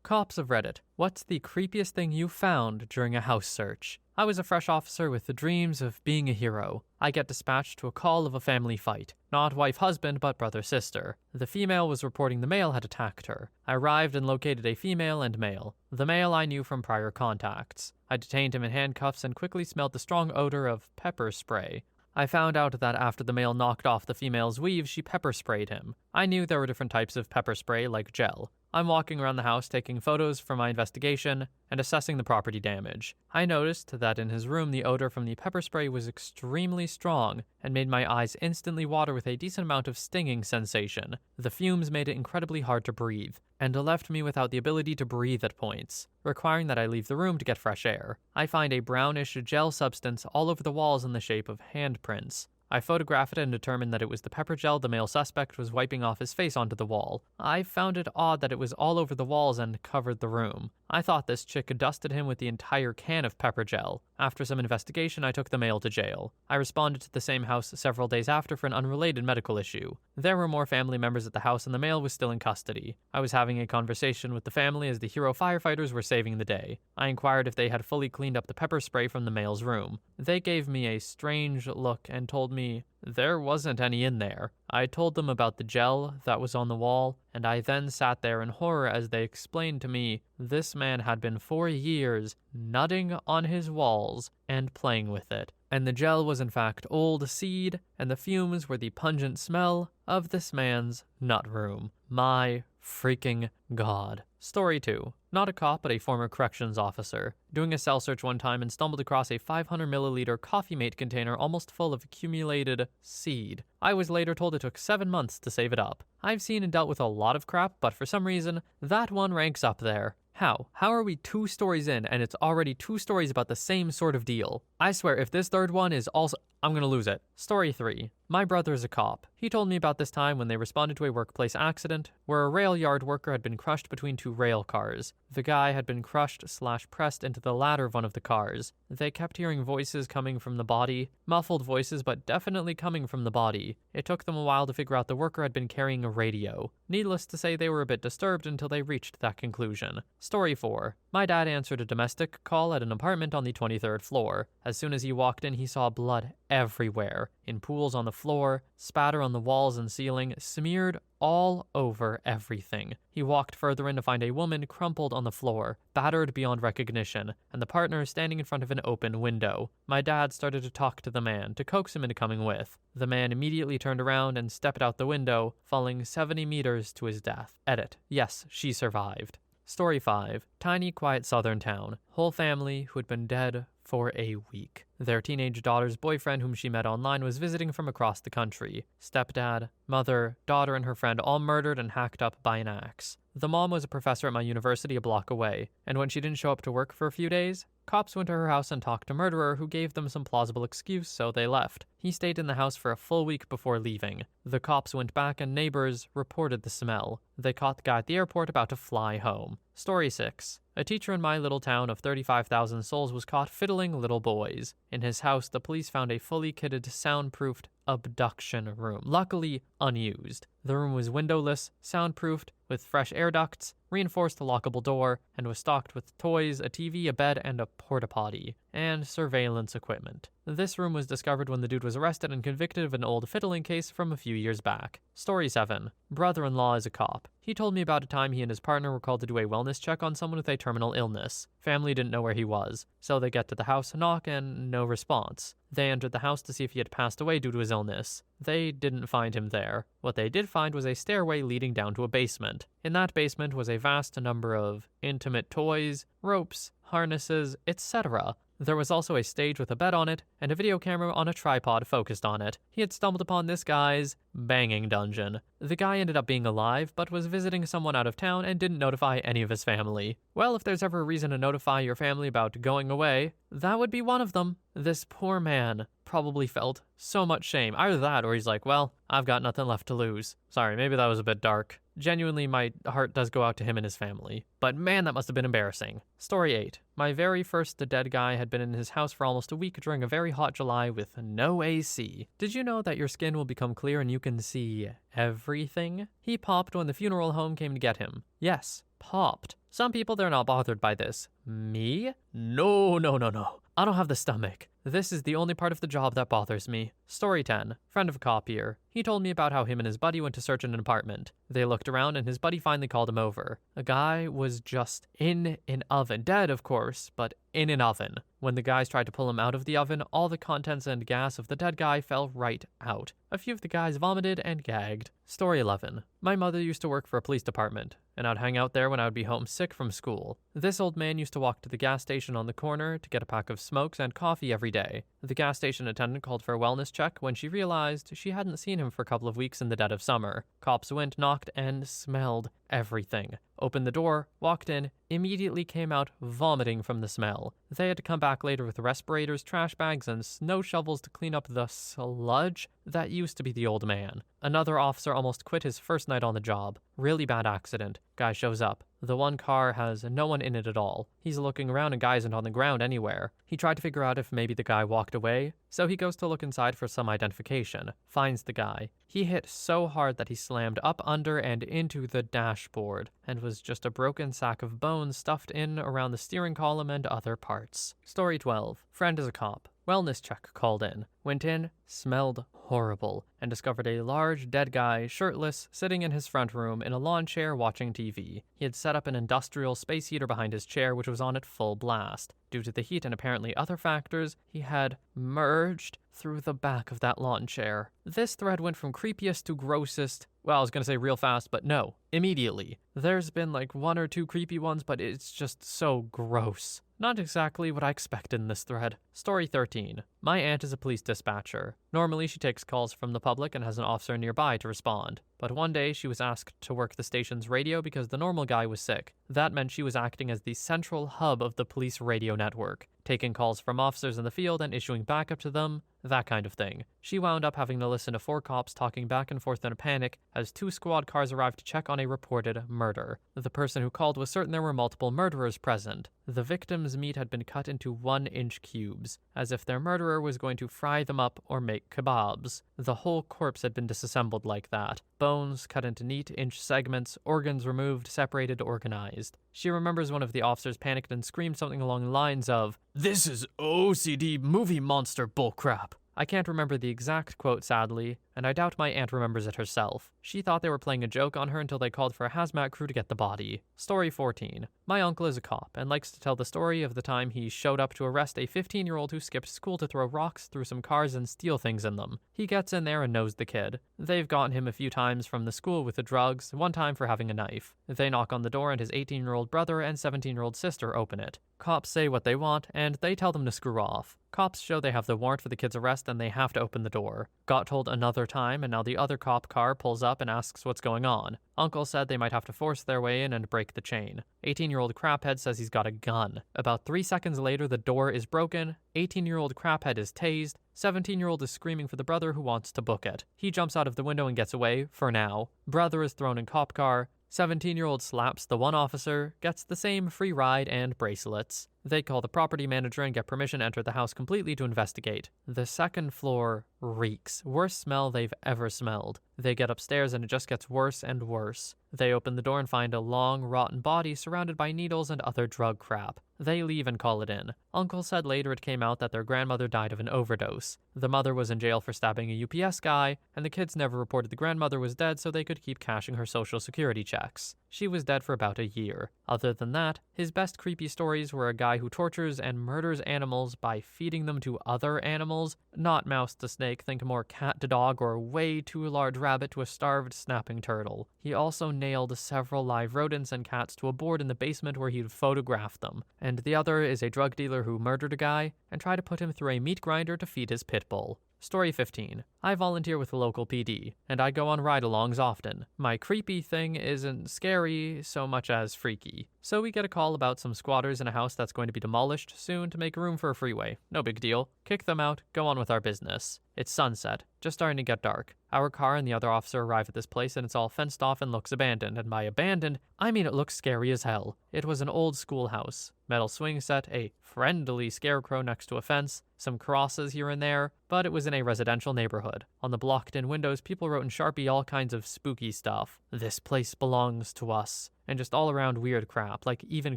Cops of Reddit, what's the creepiest thing you found during a house search? I was a fresh officer with the dreams of being a hero. I get dispatched to a call of a family fight. Not wife-husband, but brother-sister. The female was reporting the male had attacked her. I arrived and located a female and male. The male I knew from prior contacts. I detained him in handcuffs and quickly smelled the strong odor of pepper spray. I found out that after the male knocked off the female's weave, she pepper sprayed him. I knew there were different types of pepper spray, like gel. I'm walking around the house taking photos for my investigation and assessing the property damage. I noticed that in his room the odor from the pepper spray was extremely strong and made my eyes instantly water with a decent amount of stinging sensation. The fumes made it incredibly hard to breathe, and left me without the ability to breathe at points, requiring that I leave the room to get fresh air. I find a brownish gel substance all over the walls in the shape of handprints. I photographed it and determined that it was the pepper gel the male suspect was wiping off his face onto the wall. I found it odd that it was all over the walls and covered the room. I thought this chick dusted him with the entire can of pepper gel. After some investigation, I took the male to jail. I responded to the same house several days after for an unrelated medical issue. There were more family members at the house and the male was still in custody. I was having a conversation with the family as the hero firefighters were saving the day. I inquired if they had fully cleaned up the pepper spray from the male's room. They gave me a strange look and told me there wasn't any in there. I told them about the gel that was on the wall, and I then sat there in horror as they explained to me this man had been for years nutting on his walls and playing with it. And the gel was in fact old seed, and the fumes were the pungent smell of this man's nut room. My freaking God. Story 2. Not a cop, but a former corrections officer. Doing a cell search one time and stumbled across a 500 milliliter Coffee Mate container almost full of accumulated seed. I was later told it took 7 months to save it up. I've seen and dealt with a lot of crap, but for some reason, that one ranks up there. How? How are we 2 stories in and it's already 2 stories about the same sort of deal? I swear, if this third one is also... I'm gonna lose it. Story 3. My brother is a cop. He told me about this time when they responded to a workplace accident where a rail yard worker had been crushed between 2 rail cars. The guy had been crushed/pressed into the ladder of one of the cars. They kept hearing voices coming from the body, muffled voices but definitely coming from the body. It took them a while to figure out the worker had been carrying a radio. Needless to say, they were a bit disturbed until they reached that conclusion. Story 4. My dad answered a domestic call at an apartment on the 23rd floor. As soon as he walked in, he saw blood everywhere, in pools on the floor, spatter on the walls and ceiling, smeared all over everything. He walked further in to find a woman crumpled on the floor, battered beyond recognition, and the partner standing in front of an open window. My dad started to talk to the man, to coax him into coming with. The man immediately turned around and stepped out the window, falling 70 meters to his death. Edit. Yes, she survived. Story 5. Tiny, quiet southern town. Whole family who had been dead for a week. Their teenage daughter's boyfriend, whom she met online, was visiting from across the country. Stepdad, mother, daughter, and her friend all murdered and hacked up by an axe. The mom was a professor at my university a block away, and when she didn't show up to work for a few days, cops went to her house and talked to murderer, who gave them some plausible excuse, so they left. He stayed in the house for a full week before leaving. The cops went back and neighbors reported the smell. They caught the guy at the airport about to fly home. Story 6. A teacher in my little town of 35,000 souls was caught fiddling little boys. In his house, the police found a fully kitted, soundproofed abduction room, luckily unused. The room was windowless, soundproofed, with fresh air ducts, reinforced lockable door, and was stocked with toys, a TV, a bed, and a porta-potty, and surveillance equipment. This room was discovered when the dude was arrested and convicted of an old fiddling case from a few years back. Story 7. Brother-in-law is a cop. He told me about a time he and his partner were called to do a wellness check on someone with a terminal illness. Family didn't know where he was, so they get to the house, knock, and no response. They entered the house to see if he had passed away due to his illness. They didn't find him there. What they did find was a stairway leading down to a basement. In that basement was a vast number of intimate toys, ropes, harnesses, etc. There was also a stage with a bed on it, and a video camera on a tripod focused on it. He had stumbled upon this guy's banging dungeon. The guy ended up being alive, but was visiting someone out of town and didn't notify any of his family. Well, if there's ever a reason to notify your family about going away, that would be one of them. This poor man probably felt so much shame. Either that, or he's like, well, I've got nothing left to lose. Sorry, maybe that was a bit dark. Genuinely, my heart does go out to him and his family. But man, that must have been embarrassing. Story 8. My very first dead guy had been in his house for almost a week during a very hot July with no AC. Did you know that your skin will become clear and you can see everything? He popped when the funeral home came to get him. Yes, popped. Some people, they're not bothered by this. Me? No, no, no, no. I don't have the stomach. This is the only part of the job that bothers me. Story 10. Friend of a cop here. He told me about how him and his buddy went to search an apartment. They looked around and his buddy finally called him over. A guy was just in an oven. Dead, of course, but in an oven. When the guys tried to pull him out of the oven, all the contents and gas of the dead guy fell right out. A few of the guys vomited and gagged. Story 11. My mother used to work for a police department, and I'd hang out there when I would be homesick from school. This old man used to walk to the gas station on the corner to get a pack of smokes and coffee every day. The gas station attendant called for a wellness check when she realized she hadn't seen him for a couple of weeks in the dead of summer. Cops went, knocked, and smelled everything. Opened the door, walked in, immediately came out vomiting from the smell. They had to come back later with respirators, trash bags, and snow shovels to clean up the sludge that used to be the old man. Another officer almost quit his first night on the job. Really bad accident. Guy shows up. The one car has no one in it at all. He's looking around and guy isn't on the ground anywhere. He tried to figure out if maybe the guy walked away, so he goes to look inside for some identification. Finds the guy. He hit so hard that he slammed up under and into the dashboard, and was just a broken sack of bones stuffed in around the steering column and other parts. Story 12. Friend is a cop. Wellness check called in. Went in, smelled horrible, and discovered a large dead guy, shirtless, sitting in his front room in a lawn chair watching TV. He had set up an industrial space heater behind his chair, which was on at full blast. Due to the heat and apparently other factors, he had merged through the back of that lawn chair. This thread went from creepiest to grossest. Well, I was gonna say real fast, but no, immediately. There's been like one or two creepy ones, but it's just so gross. Not exactly what I expected in this thread. Story 13. My aunt is a police dispatcher. Normally she takes calls from the public and has an officer nearby to respond. But one day she was asked to work the station's radio because the normal guy was sick. That meant she was acting as the central hub of the police radio network, taking calls from officers in the field and issuing backup to them, that kind of thing. She wound up having to listen to 4 cops talking back and forth in a panic as 2 squad cars arrived to check on a reported murder. The person who called was certain there were multiple murderers present. The victim's meat had been cut into 1-inch cubes, as if their murderer was going to fry them up or make kebabs. The whole corpse had been disassembled like that. Bones cut into neat inch segments, organs removed, separated, organized. She remembers one of the officers panicked and screamed something along the lines of, "This is OCD movie monster bullcrap." I can't remember the exact quote, sadly, and I doubt my aunt remembers it herself. She thought they were playing a joke on her until they called for a hazmat crew to get the body. Story 14. My uncle is a cop and likes to tell the story of the time he showed up to arrest a 15-year-old who skipped school to throw rocks through some cars and steal things in them. He gets in there and knows the kid. They've gotten him a few times from the school with the drugs, one time for having a knife. They knock on the door and his 18-year-old brother and 17-year-old sister open it. Cops say what they want, and they tell them to screw off. Cops show they have the warrant for the kid's arrest and they have to open the door. Got told another time, and now the other cop car pulls up and asks what's going on. Uncle said they might have to force their way in and break the chain. 18-year-old craphead says he's got a gun. About 3 seconds later, the door is broken. 18-year-old craphead is tased. 17-year-old is screaming for the brother who wants to book it. He jumps out of the window and gets away, for now. Brother is thrown in cop car. 17-year-old slaps the one officer, gets the same free ride and bracelets. They call the property manager and get permission to enter the house completely to investigate. The second floor reeks. Worst smell they've ever smelled. They get upstairs and it just gets worse and worse. They open the door and find a long, rotten body surrounded by needles and other drug crap. They leave and call it in. Uncle said later it came out that their grandmother died of an overdose. The mother was in jail for stabbing a UPS guy, and the kids never reported the grandmother was dead so they could keep cashing her social security checks. She was dead for about a year. Other than that, his best creepy stories were a guy who tortures and murders animals by feeding them to other animals. Not mouse to snake, think more cat to dog, or way too large rabbit to a starved snapping turtle. He also nailed several live rodents and cats to a board in the basement where he'd photographed them. And the other is a drug dealer who murdered a guy and tried to put him through a meat grinder to feed his pit bull. Story 15. I volunteer with the local PD, and I go on ride-alongs often. My creepy thing isn't scary so much as freaky. So we get a call about some squatters in a house that's going to be demolished soon to make room for a freeway. No big deal. Kick them out, go on with our business. It's sunset, just starting to get dark. Our car and the other officer arrive at this place and it's all fenced off and looks abandoned. And by abandoned, I mean it looks scary as hell. It was an old schoolhouse. Metal swing set, a friendly scarecrow next to a fence, some crosses here and there, but it was in a residential neighborhood. neighborhood. On the blocked-in windows, people wrote in Sharpie all kinds of spooky stuff. "This place belongs to us." And just all around weird crap, like even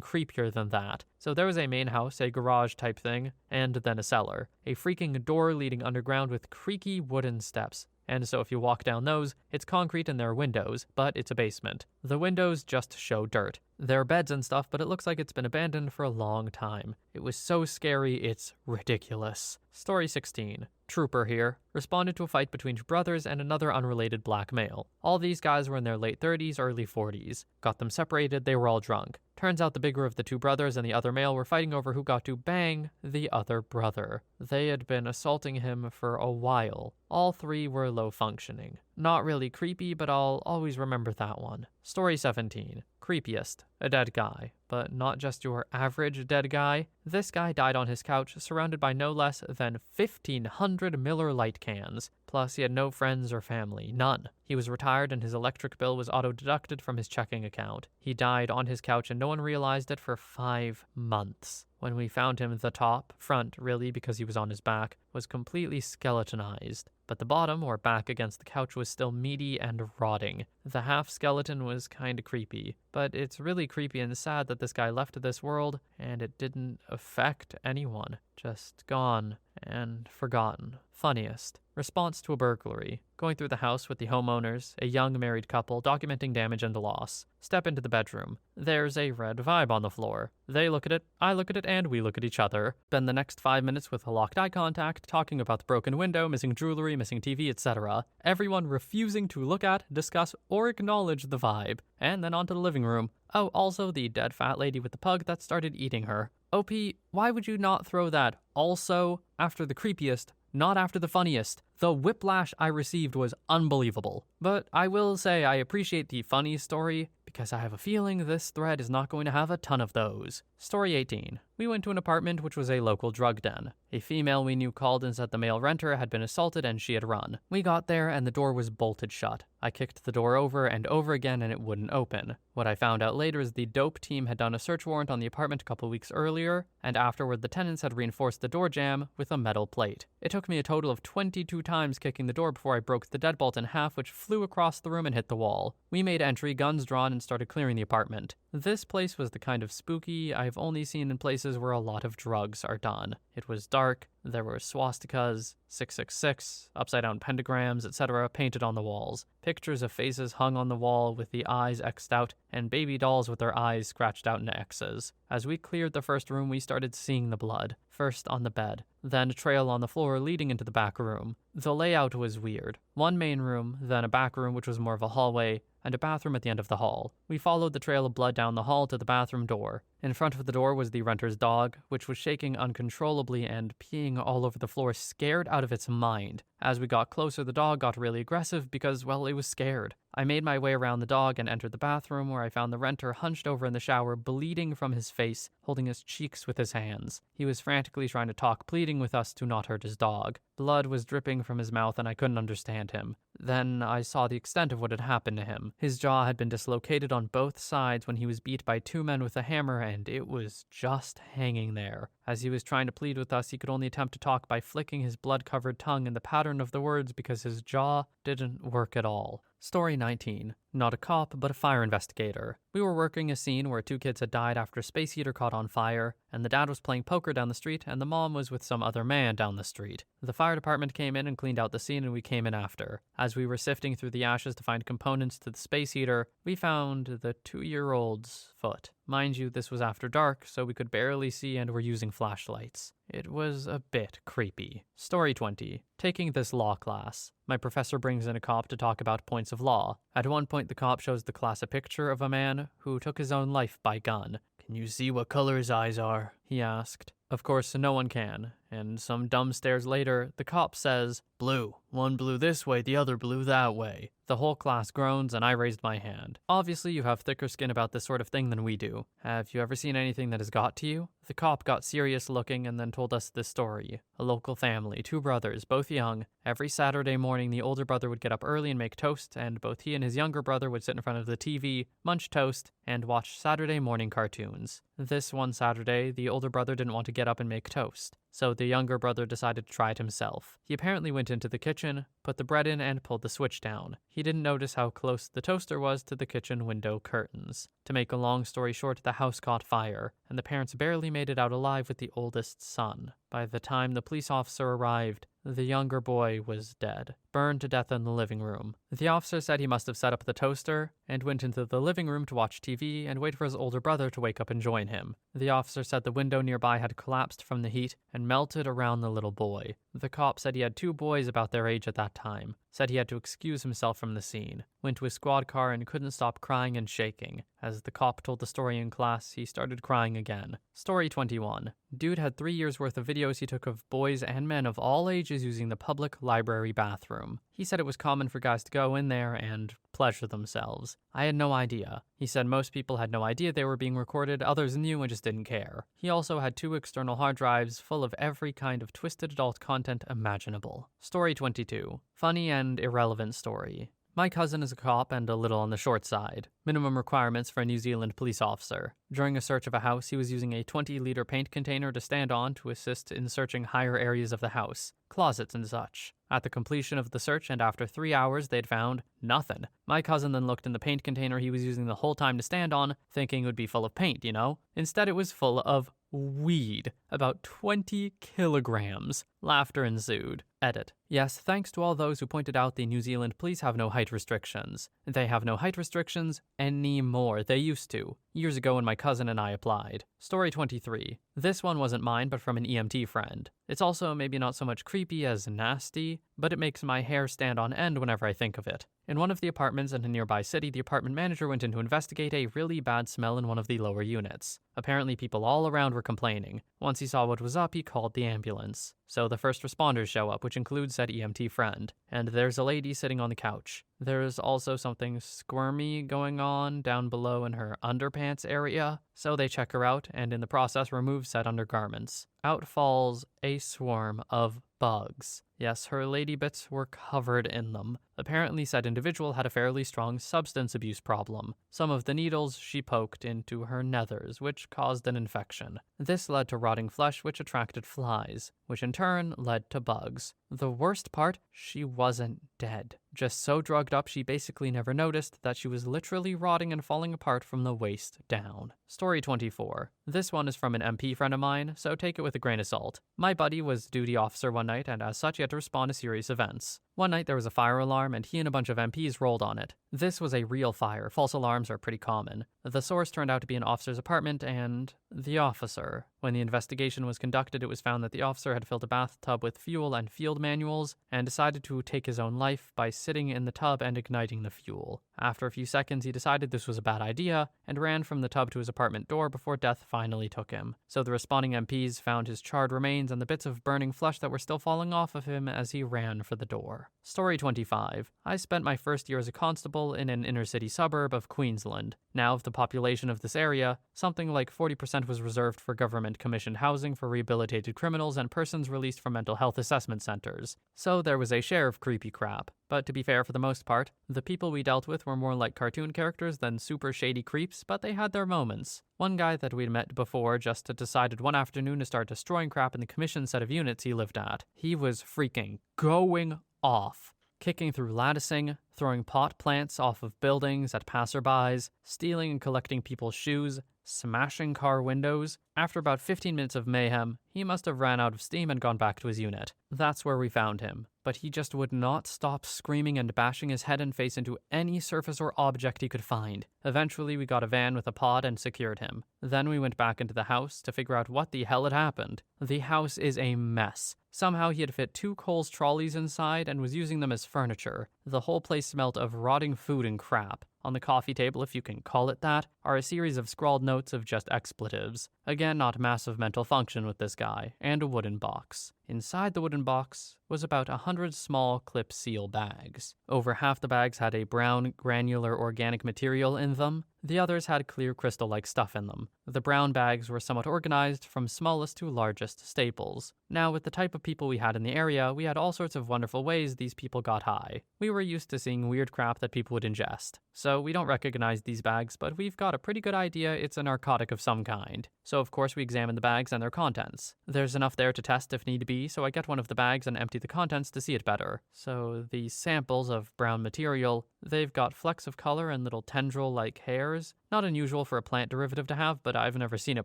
creepier than that. So there was a main house, a garage type thing, and then a cellar. A freaking door leading underground with creaky wooden steps. And so if you walk down those, it's concrete and there are windows, but it's a basement. The windows just show dirt. There are beds and stuff, but it looks like it's been abandoned for a long time. It was so scary, it's ridiculous. Story 16. Trooper here. Responded to a fight between two brothers and another unrelated black male. All these guys were in their late 30s, early 40s. Got them separated, they were all drunk. Turns out the bigger of the two brothers and the other male were fighting over who got to bang the other brother. They had been assaulting him for a while. All three were low functioning. Not really creepy, but I'll always remember that one. Story 17. Creepiest. A dead guy. But not just your average dead guy. This guy died on his couch, surrounded by no less than 1,500 Miller Lite cans. Plus, he had no friends or family. None. He was retired and his electric bill was auto-deducted from his checking account. He died on his couch and no one realized it for 5 months. When we found him, the top, front really because he was on his back, was completely skeletonized. But the bottom, or back against the couch, was still meaty and rotting. The half-skeleton was kinda creepy. But it's really creepy and sad that this guy left this world and it didn't affect anyone. Just gone and forgotten. Funniest. Response to a burglary. Going through the house with the homeowners, a young married couple, documenting damage and loss. Step into the bedroom. There's a red vibe on the floor. They look at it, I look at it, and we look at each other. Spend the next 5 minutes with a locked eye contact, talking about the broken window, missing jewelry, missing TV, etc. Everyone refusing to look at, discuss, or acknowledge the vibe. And then onto the living room. Oh, also the dead fat lady with the pug that started eating her. OP, why would you not throw that also after the creepiest, not after the funniest? The whiplash I received was unbelievable. But I will say I appreciate the funny story because I have a feeling this thread is not going to have a ton of those. Story 18. We went to an apartment which was a local drug den. A female we knew called and said the male renter had been assaulted and she had run. We got there and the door was bolted shut. I kicked the door over and over again and it wouldn't open. What I found out later is the dope team had done a search warrant on the apartment a couple weeks earlier, and afterward the tenants had reinforced the door jamb with a metal plate. It took me a total of 22 times kicking the door before I broke the deadbolt in half, which flew across the room and hit the wall. We made entry, guns drawn, and started clearing the apartment. This place was the kind of spooky I've only seen in places where a lot of drugs are done. It was dark, there were swastikas, 666, upside-down pentagrams, etc. painted on the walls. Pictures of faces hung on the wall with the eyes X'd out, and baby dolls with their eyes scratched out into X's. As we cleared the first room, we started seeing the blood. First on the bed, then a trail on the floor leading into the back room. The layout was weird. One main room, then a back room which was more of a hallway, and a bathroom at the end of the hall. We followed the trail of blood down the hall to the bathroom door. In front of the door was the renter's dog, which was shaking uncontrollably and peeing all over the floor, scared out of its mind. As we got closer, the dog got really aggressive because, well, it was scared. I made my way around the dog and entered the bathroom where I found the renter hunched over in the shower, bleeding from his face, holding his cheeks with his hands. He was frantically trying to talk, pleading with us to not hurt his dog. Blood was dripping from his mouth and I couldn't understand him. Then I saw the extent of what had happened to him. His jaw had been dislocated on both sides when he was beat by 2 men with a hammer, and it was just hanging there. As he was trying to plead with us, he could only attempt to talk by flicking his blood-covered tongue in the pattern of the words because his jaw didn't work at all. Story 19. Not a cop, but a fire investigator. We were working a scene where 2 kids had died after a space heater caught on fire, and the dad was playing poker down the street, and the mom was with some other man down the street. The fire department came in and cleaned out the scene, and we came in after. As we were sifting through the ashes to find components to the space heater, we found the 2-year-old's foot. Mind you, this was after dark, so we could barely see and were using flashlights. It was a bit creepy. Story 20. Taking this law class. My professor brings in a cop to talk about points of law. At one point, the cop shows the class a picture of a man who took his own life by gun. "Can you see what color his eyes are?" he asked. Of course, no one can, and some dumb stares later, the cop says, "Blue. One blew this way, the other blew that way." The whole class groans, and I raised my hand. Obviously, you have thicker skin about this sort of thing than we do. Have you ever seen anything that has got to you? The cop got serious looking and then told us this story. A local family, 2 brothers, both young. Every Saturday morning, the older brother would get up early and make toast, and both he and his younger brother would sit in front of the TV, munch toast, and watch Saturday morning cartoons. This one Saturday, the older older brother didn't want to get up and make toast, so the younger brother decided to try it himself. He apparently went into the kitchen, put the bread in, and pulled the switch down. He didn't notice how close the toaster was to the kitchen window curtains. To make a long story short, the house caught fire, and the parents barely made it out alive with the oldest son. By the time the police officer arrived, the younger boy was dead, burned to death in the living room. The officer said he must have set up the toaster and went into the living room to watch TV and wait for his older brother to wake up and join him. The officer said the window nearby had collapsed from the heat and melted around the little boy. The cop said he had 2 boys about their age at that time, said he had to excuse himself from the scene, went to his squad car and couldn't stop crying and shaking. As the cop told the story in class, he started crying again. Story 21. Dude had 3 years worth of videos he took of boys and men of all ages using the public library bathroom. He said it was common for guys to go in there and pleasure themselves. I had no idea. He said most people had no idea they were being recorded, others knew and just didn't care. He also had 2 external hard drives full of every kind of twisted adult content imaginable. Story 22. Funny and irrelevant story. My cousin is a cop and a little on the short side. Minimum requirements for a New Zealand police officer. During a search of a house, he was using a 20-liter paint container to stand on to assist in searching higher areas of the house, closets and such. At the completion of the search and after 3 hours, they'd found nothing. My cousin then looked in the paint container he was using the whole time to stand on, thinking it would be full of paint, you know? Instead, it was full of weed. About 20 kilograms. Laughter ensued. Edit. Yes, thanks to all those who pointed out the New Zealand police have no height restrictions. They have no height restrictions anymore. They used to. Years ago when my cousin and I applied. Story 23. This one wasn't mine, but from an EMT friend. It's also maybe not so much creepy as nasty, but it makes my hair stand on end whenever I think of it. In one of the apartments in a nearby city, the apartment manager went in to investigate a really bad smell in one of the lower units. Apparently people all around were complaining. Once he saw what was up, he called the ambulance. So the first responders show up, which includes said EMT friend. And there's a lady sitting on the couch. There's also something squirmy going on down below in her underpants area. So they check her out and in the process remove said undergarments. Out falls a swarm of bugs. Yes, her lady bits were covered in them. Apparently said individual had a fairly strong substance abuse problem. Some of the needles she poked into her nethers, which caused an infection. This led to rotting flesh, which attracted flies, which in turn led to bugs. The worst part, she wasn't dead. Just so drugged up she basically never noticed that she was literally rotting and falling apart from the waist down. Story 24. This one is from an MP friend of mine, so take it with a grain of salt. My buddy was duty officer one night, and as such he had to respond to serious events. One night there was a fire alarm, and he and a bunch of MPs rolled on it. This was a real fire. False alarms are pretty common. The source turned out to be an officer's apartment and the officer. When the investigation was conducted, it was found that the officer had filled a bathtub with fuel and field manuals and decided to take his own life by sitting in the tub and igniting the fuel. After a few seconds, he decided this was a bad idea and ran from the tub to his apartment door before death finally took him. So the responding MPs found his charred remains and the bits of burning flesh that were still falling off of him as he ran for the door. Story 25. I spent my first year as a constable in an inner-city suburb of Queensland. Now, of the population of this area, something like 40% was reserved for government-commissioned housing for rehabilitated criminals and persons released from mental health assessment centers. So there was a share of creepy crap. But to be fair, for the most part, the people we dealt with were more like cartoon characters than super shady creeps, but they had their moments. One guy that we'd met before just had decided one afternoon to start destroying crap in the commissioned set of units he lived at. He was freaking going off. Kicking through latticing, throwing pot plants off of buildings at passerbys, stealing and collecting people's shoes, smashing car windows. After about 15 minutes of mayhem, he must have ran out of steam and gone back to his unit. That's where we found him. But he just would not stop screaming and bashing his head and face into any surface or object he could find. Eventually, we got a van with a pod and secured him. Then we went back into the house to figure out what the hell had happened. The house is a mess. Somehow he had fit 2 Coles trolleys inside and was using them as furniture. The whole place smelled of rotting food and crap. On the coffee table, if you can call it that, are a series of scrawled notes of just expletives. Again, not massive mental function with this guy, and a wooden box. Inside the wooden box was about 100 small clip seal bags. Over half the bags had a brown granular organic material in them. The others had clear crystal-like stuff in them. The brown bags were somewhat organized from smallest to largest staples. Now, with the type of people we had in the area, we had all sorts of wonderful ways these people got high. We were used to seeing weird crap that people would ingest. So we don't recognize these bags, but we've got a pretty good idea it's a narcotic of some kind. So of course we examine the bags and their contents. There's enough there to test if need be, so I get one of the bags and empty the contents to see it better. So these samples of brown material, they've got flecks of color and little tendril-like hairs. Not unusual for a plant derivative to have, but I've never seen it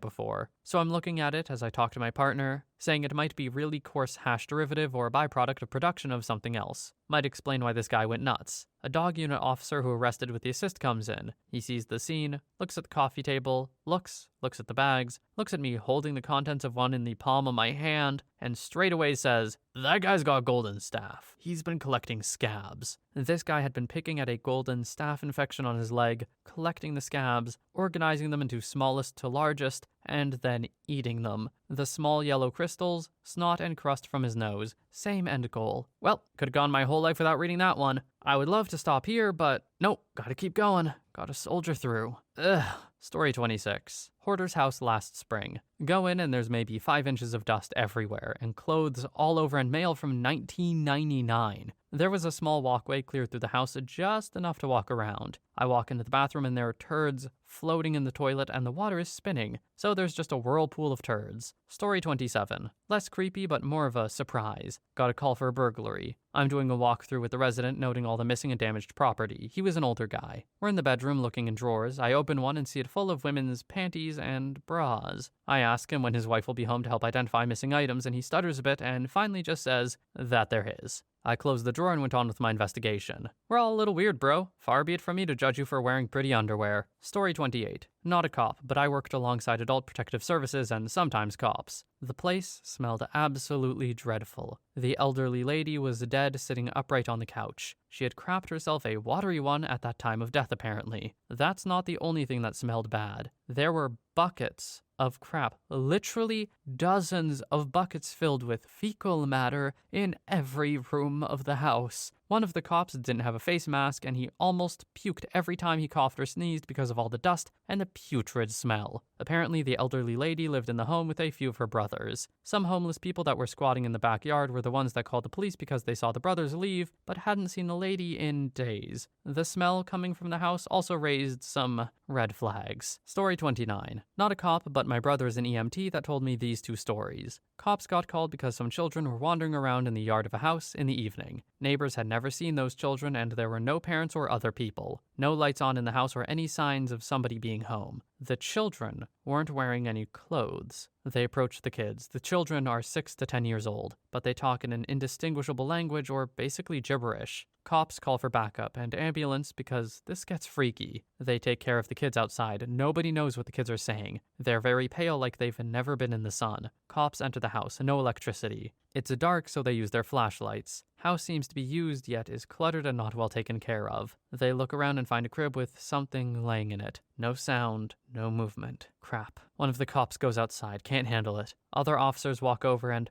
before. So I'm looking at it as I talk to my partner, saying it might be really coarse hash derivative or a byproduct of production of something else. Might explain why this guy went nuts. A dog unit officer who arrested with the assist comes in. He sees the scene, looks at the coffee table, looks at the bags, looks at me holding the contents of one in the palm of my hand, and straight away says, "That guy's got golden staph. He's been collecting scabs." This guy had been picking at a golden staph infection on his leg, collecting the scabs, organizing them into smallest to largest, and then eating them. The small yellow crystals, snot and crust from his nose. Same end goal. Well, could have gone my whole life without reading that one. I would love to stop here, but nope, gotta keep going. Gotta soldier through. Ugh. Story 26. Hoarder's house last spring. Go in and there's maybe 5 inches of dust everywhere, and clothes all over and mail from 1999. There was a small walkway clear through the house, just enough to walk around. I walk into the bathroom and there are turds floating in the toilet and the water is spinning, so there's just a whirlpool of turds. Story 27. Less creepy, but more of a surprise. Got a call for a burglary. I'm doing a walkthrough with the resident, noting all the missing and damaged property. He was an older guy. We're in the bedroom looking in drawers. I open one and see it full of women's panties and bras. I ask him when his wife will be home to help identify missing items, and he stutters a bit and finally just says that they're his. I closed the drawer and went on with my investigation. We're all a little weird, bro. Far be it from me to judge you for wearing pretty underwear. Story 28. Not a cop, but I worked alongside Adult Protective Services and sometimes cops. The place smelled absolutely dreadful. The elderly lady was dead, sitting upright on the couch. She had crapped herself a watery one at that time of death, apparently. That's not the only thing that smelled bad. There were buckets of crap, literally dozens of buckets filled with fecal matter in every room of the house. One of the cops didn't have a face mask, and he almost puked every time he coughed or sneezed because of all the dust and the putrid smell. Apparently, the elderly lady lived in the home with a few of her brothers. Some homeless people that were squatting in the backyard were the ones that called the police because they saw the brothers leave, but hadn't seen the lady in days. The smell coming from the house also raised some red flags. Story 29. Not a cop, but my brother is an EMT that told me these 2 stories. Cops got called because some children were wandering around in the yard of a house in the evening. Neighbors had never seen those children, and there were no parents or other people. No lights on in the house or any signs of somebody being home. The children weren't wearing any clothes. They approached the kids. The children are 6 to 10 years old, but they talk in an indistinguishable language or basically gibberish. Cops call for backup and ambulance because this gets freaky. They take care of the kids outside. Nobody knows what the kids are saying. They're very pale, like they've never been in the sun. Cops enter the house. No electricity. It's dark, so they use their flashlights. House seems to be used, yet is cluttered and not well taken care of. They look around and find a crib with something laying in it. No sound, no movement. Crap. One of the cops goes outside, can't handle it. Other officers walk over and,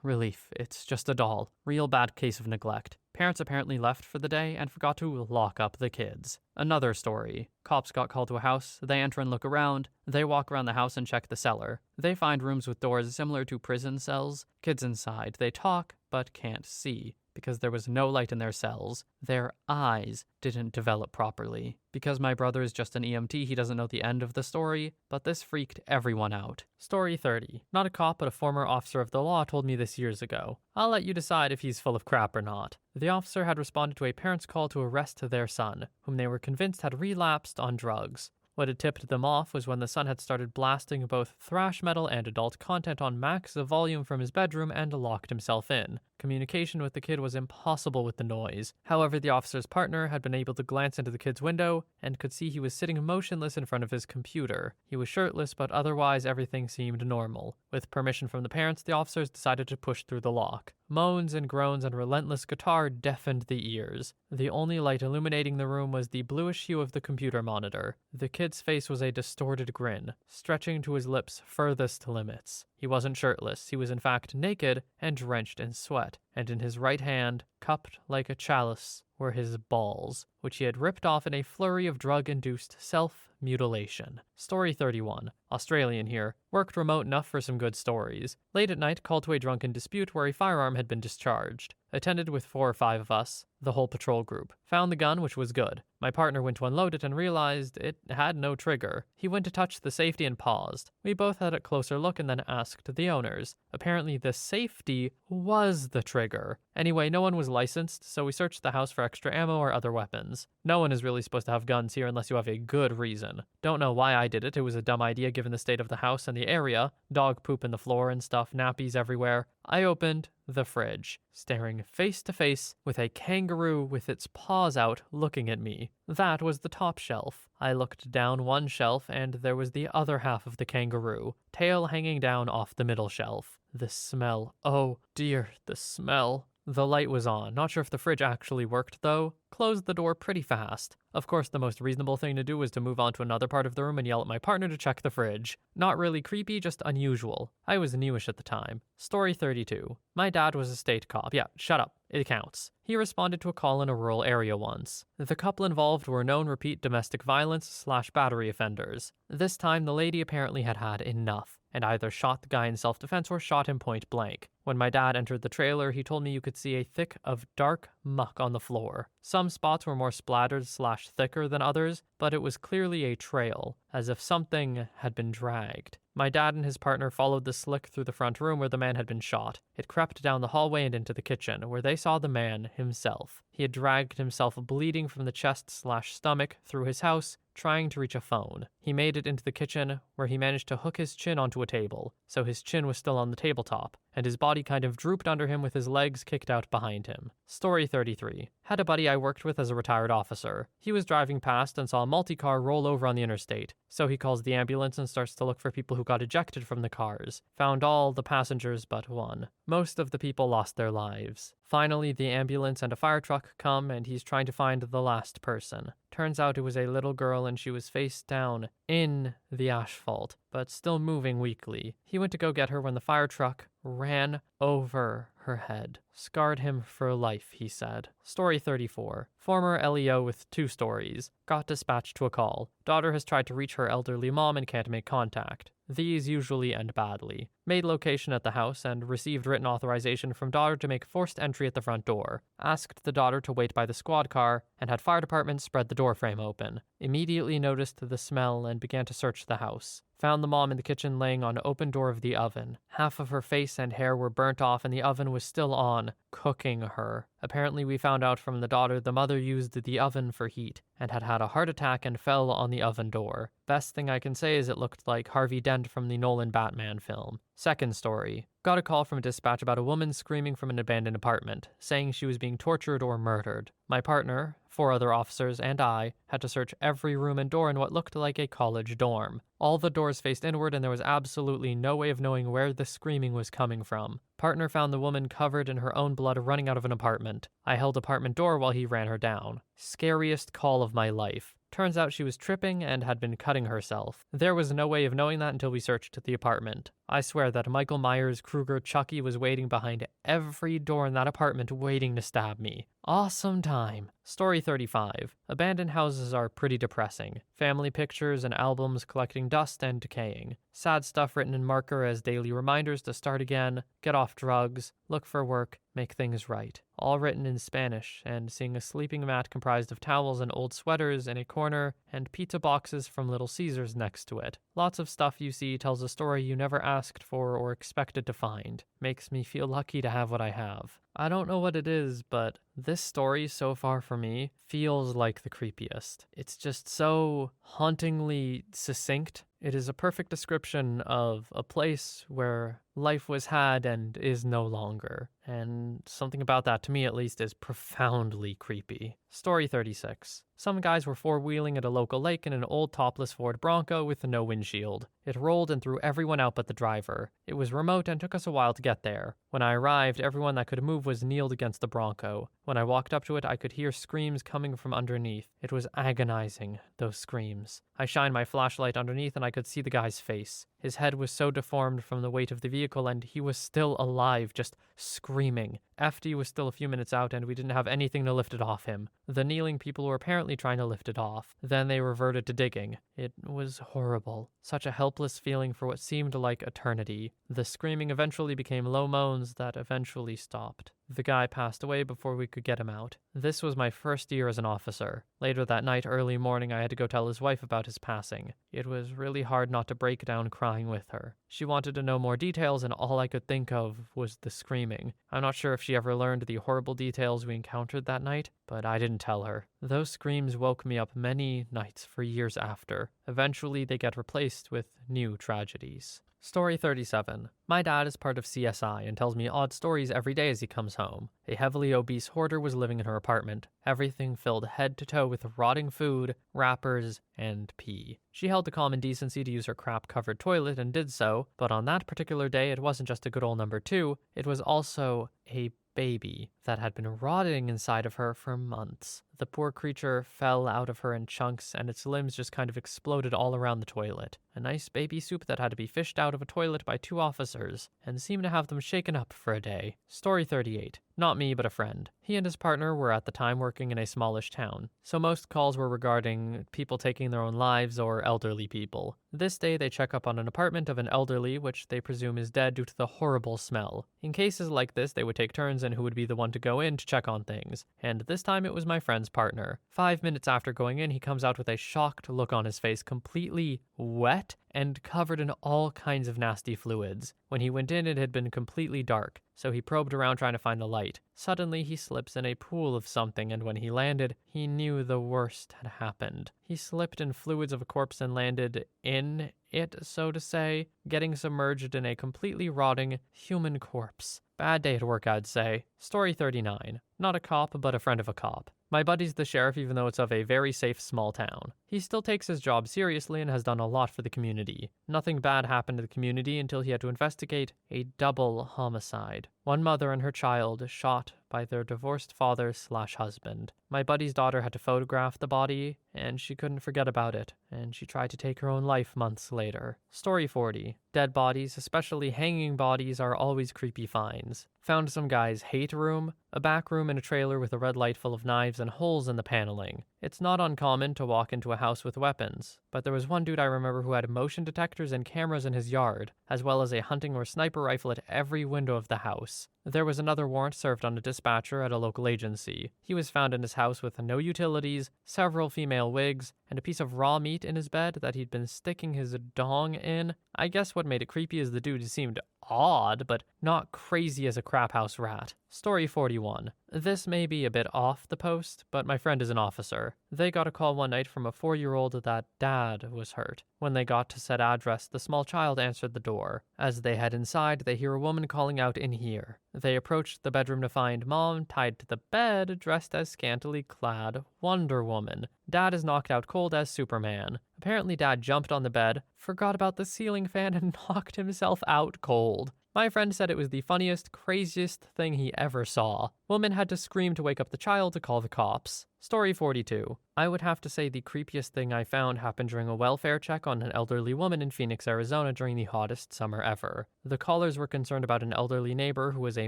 relief, it's just a doll. Real bad case of neglect. Parents apparently left for the day and forgot to lock up the kids. Another story. Cops got called to a house. They enter and look around. They walk around the house and check the cellar. They find rooms with doors similar to prison cells. Kids inside. They talk, but can't see, because there was no light in their cells. Their eyes didn't develop properly. Because my brother is just an EMT, he doesn't know the end of the story, but this freaked everyone out. Story 30. Not a cop, but a former officer of the law told me this years ago. I'll let you decide if he's full of crap or not. The officer had responded to a parent's call to arrest their son, whom they were convinced had relapsed on drugs. What had tipped them off was when the son had started blasting both thrash metal and adult content on max volume from his bedroom and locked himself in. Communication with the kid was impossible with the noise. However, the officer's partner had been able to glance into the kid's window and could see he was sitting motionless in front of his computer. He was shirtless, but otherwise everything seemed normal. With permission from the parents, the officers decided to push through the lock. Moans and groans and relentless guitar deafened the ears. The only light illuminating the room was the bluish hue of the computer monitor. The kid's face was a distorted grin, stretching to his lips' furthest limits. He wasn't shirtless, he was in fact naked and drenched in sweat, and in his right hand, cupped like a chalice, were his balls, which he had ripped off in a flurry of drug-induced self-mutilation. Story 31. Australian here. Worked remote enough for some good stories. Late at night, called to a drunken dispute where a firearm had been discharged. Attended with 4 or 5 of us, the whole patrol group. Found the gun, which was good. My partner went to unload it and realized it had no trigger. He went to touch the safety and paused. We both had a closer look and then asked the owners. Apparently the safety was the trigger. Anyway, no one was licensed, so we searched the house for extra ammo or other weapons. No one is really supposed to have guns here unless you have a good reason. Don't know why I did it. It was a dumb idea given the state of the house and the area. Dog poop in the floor and stuff, nappies everywhere. I opened the fridge, staring face to face with a kangaroo with its paws out looking at me. That was the top shelf. I looked down one shelf and there was the other half of the kangaroo, tail hanging down off the middle shelf. The smell. Oh dear, the smell. The light was on. Not sure if the fridge actually worked though. Closed the door pretty fast. Of course, the most reasonable thing to do was to move on to another part of the room and yell at my partner to check the fridge. Not really creepy, just unusual. I was newish at the time. Story 32. My dad was a state cop. Yeah, shut up. It counts. He responded to a call in a rural area once. The couple involved were known repeat domestic violence/battery offenders. This time, the lady apparently had had enough, and either shot the guy in self-defense or shot him point blank. When my dad entered the trailer, he told me you could see a thick of dark muck on the floor. Some spots were more splattered/thicker than others, but it was clearly a trail, as if something had been dragged. My dad and his partner followed the slick through the front room where the man had been shot. It crept down the hallway and into the kitchen, where they saw the man himself. He had dragged himself bleeding from the chest/stomach through his house, trying to reach a phone. He made it into the kitchen, where he managed to hook his chin onto a table, so his chin was still on the tabletop, and his body kind of drooped under him with his legs kicked out behind him. Story 33. Had a buddy I worked with as a retired officer. He was driving past and saw a multi-car roll over on the interstate, so he calls the ambulance and starts to look for people who got ejected from the cars. Found all the passengers but one. Most of the people lost their lives. Finally, the ambulance and a fire truck come, and he's trying to find the last person. Turns out it was a little girl, and she was face down in the asphalt, but still moving weakly. He went to go get her when the fire truck ran over her head. Scarred him for life, he said. Story 34. Former LEO with 2 stories. Got dispatched to a call. Daughter has tried to reach her elderly mom and can't make contact. These usually end badly. Made location at the house and received written authorization from daughter to make forced entry at the front door. Asked the daughter to wait by the squad car and had fire department spread the door frame open. Immediately noticed the smell and began to search the house. Found the mom in the kitchen laying on open door of the oven. Half of her face and hair were burnt off and the oven was still on, cooking her. Apparently we found out from the daughter the mother used the oven for heat and had had a heart attack and fell on the oven door. Best thing I can say is it looked like Harvey Dent from the Nolan Batman film. Second story. Got a call from a dispatch about a woman screaming from an abandoned apartment, saying she was being tortured or murdered. My partner, 4 other officers, and I had to search every room and door in what looked like a college dorm. All the doors faced inward and there was absolutely no way of knowing where the screaming was coming from. Partner found the woman covered in her own blood running out of an apartment. I held apartment door while he ran her down. Scariest call of my life. Turns out she was tripping and had been cutting herself. There was no way of knowing that until we searched the apartment. I swear that Michael Myers, Krueger, Chucky was waiting behind every door in that apartment waiting to stab me. Awesome time. Story 35. Abandoned houses are pretty depressing. Family pictures and albums collecting dust and decaying. Sad stuff written in marker as daily reminders to start again, get off drugs, look for work, make things right. All written in Spanish, and seeing a sleeping mat comprised of towels and old sweaters in a corner, and pizza boxes from Little Caesars next to it. Lots of stuff you see tells a story you never asked for or expected to find. Makes me feel lucky to have what I have. I don't know what it is, but This story so far for me feels like the creepiest. It's just so hauntingly succinct. It is a perfect description of a place where life was had and is no longer. And something about that, to me at least, is profoundly creepy. Story 36. Some guys were four-wheeling at a local lake in an old topless Ford Bronco with no windshield. It rolled and threw everyone out but the driver. It was remote and took us a while to get there. When I arrived, everyone that could move was kneeled against the Bronco. When I walked up to it, I could hear screams coming from underneath. It was agonizing, those screams. I shined my flashlight underneath and I could see the guy's face. His head was so deformed from the weight of the vehicle and he was still alive, just screaming. FD was still a few minutes out and we didn't have anything to lift it off him. The kneeling people were apparently trying to lift it off. Then they reverted to digging. It was horrible. Such a helpless feeling for what seemed like eternity. The screaming eventually became low moans that eventually stopped. The guy passed away before we could get him out. This was my first year as an officer. Later that night, early morning, I had to go tell his wife about his passing. It was really hard not to break down crying with her. She wanted to know more details and all I could think of was the screaming. I'm not sure if she ever learned the horrible details we encountered that night, but I didn't tell her. Those screams woke me up many nights for years after. Eventually, they get replaced with new tragedies. Story 37. My dad is part of CSI and tells me odd stories every day as he comes home. A heavily obese hoarder was living in her apartment, everything filled head to toe with rotting food, wrappers, and pee. She held the common decency to use her crap-covered toilet and did so, but on that particular day it wasn't just a good old number 2, it was also a baby that had been rotting inside of her for months. The poor creature fell out of her in chunks and its limbs just kind of exploded all around the toilet. A nice baby soup that had to be fished out of a toilet by 2 officers and seemed to have them shaken up for a day. Story 38. Not me, but a friend. He and his partner were at the time working in a smallish town, so most calls were regarding people taking their own lives or elderly people. This day they check up on an apartment of an elderly which they presume is dead due to the horrible smell. In cases like this, they would take turns in who would be the one to go in to check on things, and this time it was my friend's partner. 5 minutes after going in, he comes out with a shocked look on his face, completely wet and covered in all kinds of nasty fluids. When he went in, it had been completely dark, so he probed around trying to find the light. Suddenly, he slips in a pool of something, and when he landed, he knew the worst had happened. He slipped in fluids of a corpse and landed in it, so to say, getting submerged in a completely rotting human corpse. Bad day at work, I'd say. Story 39. Not a cop, but a friend of a cop. My buddy's the sheriff even though it's of a very safe small town. He still takes his job seriously and has done a lot for the community. Nothing bad happened to the community until he had to investigate a double homicide. One mother and her child shot by their divorced father/husband. My buddy's daughter had to photograph the body, and she couldn't forget about it, and she tried to take her own life months later. Story 40. Dead bodies, especially hanging bodies, are always creepy finds. Found some guy's hate room, a back room in a trailer with a red light full of knives and holes in the paneling. It's not uncommon to walk into a house with weapons, but there was one dude I remember who had motion detectors and cameras in his yard, as well as a hunting or sniper rifle at every window of the house. There was another warrant served on a dispatcher at a local agency. He was found in his house with no utilities, several female wigs, and a piece of raw meat in his bed that he'd been sticking his dong in. I guess what made it creepy is the dude seemed odd, but not crazy as a crap house rat. Story 41. This may be a bit off the post, but my friend is an officer. They got a call one night from a 4-year-old that dad was hurt. When they got to said address, the small child answered the door. As they head inside, they hear a woman calling out, "In here." They approached the bedroom to find Mom tied to the bed, dressed as scantily clad Wonder Woman. Dad is knocked out cold as Superman. Apparently Dad jumped on the bed, forgot about the ceiling fan, and knocked himself out cold. My friend said it was the funniest, craziest thing he ever saw. Woman had to scream to wake up the child to call the cops. Story 42. I would have to say the creepiest thing I found happened during a welfare check on an elderly woman in Phoenix, Arizona during the hottest summer ever. The callers were concerned about an elderly neighbor who was a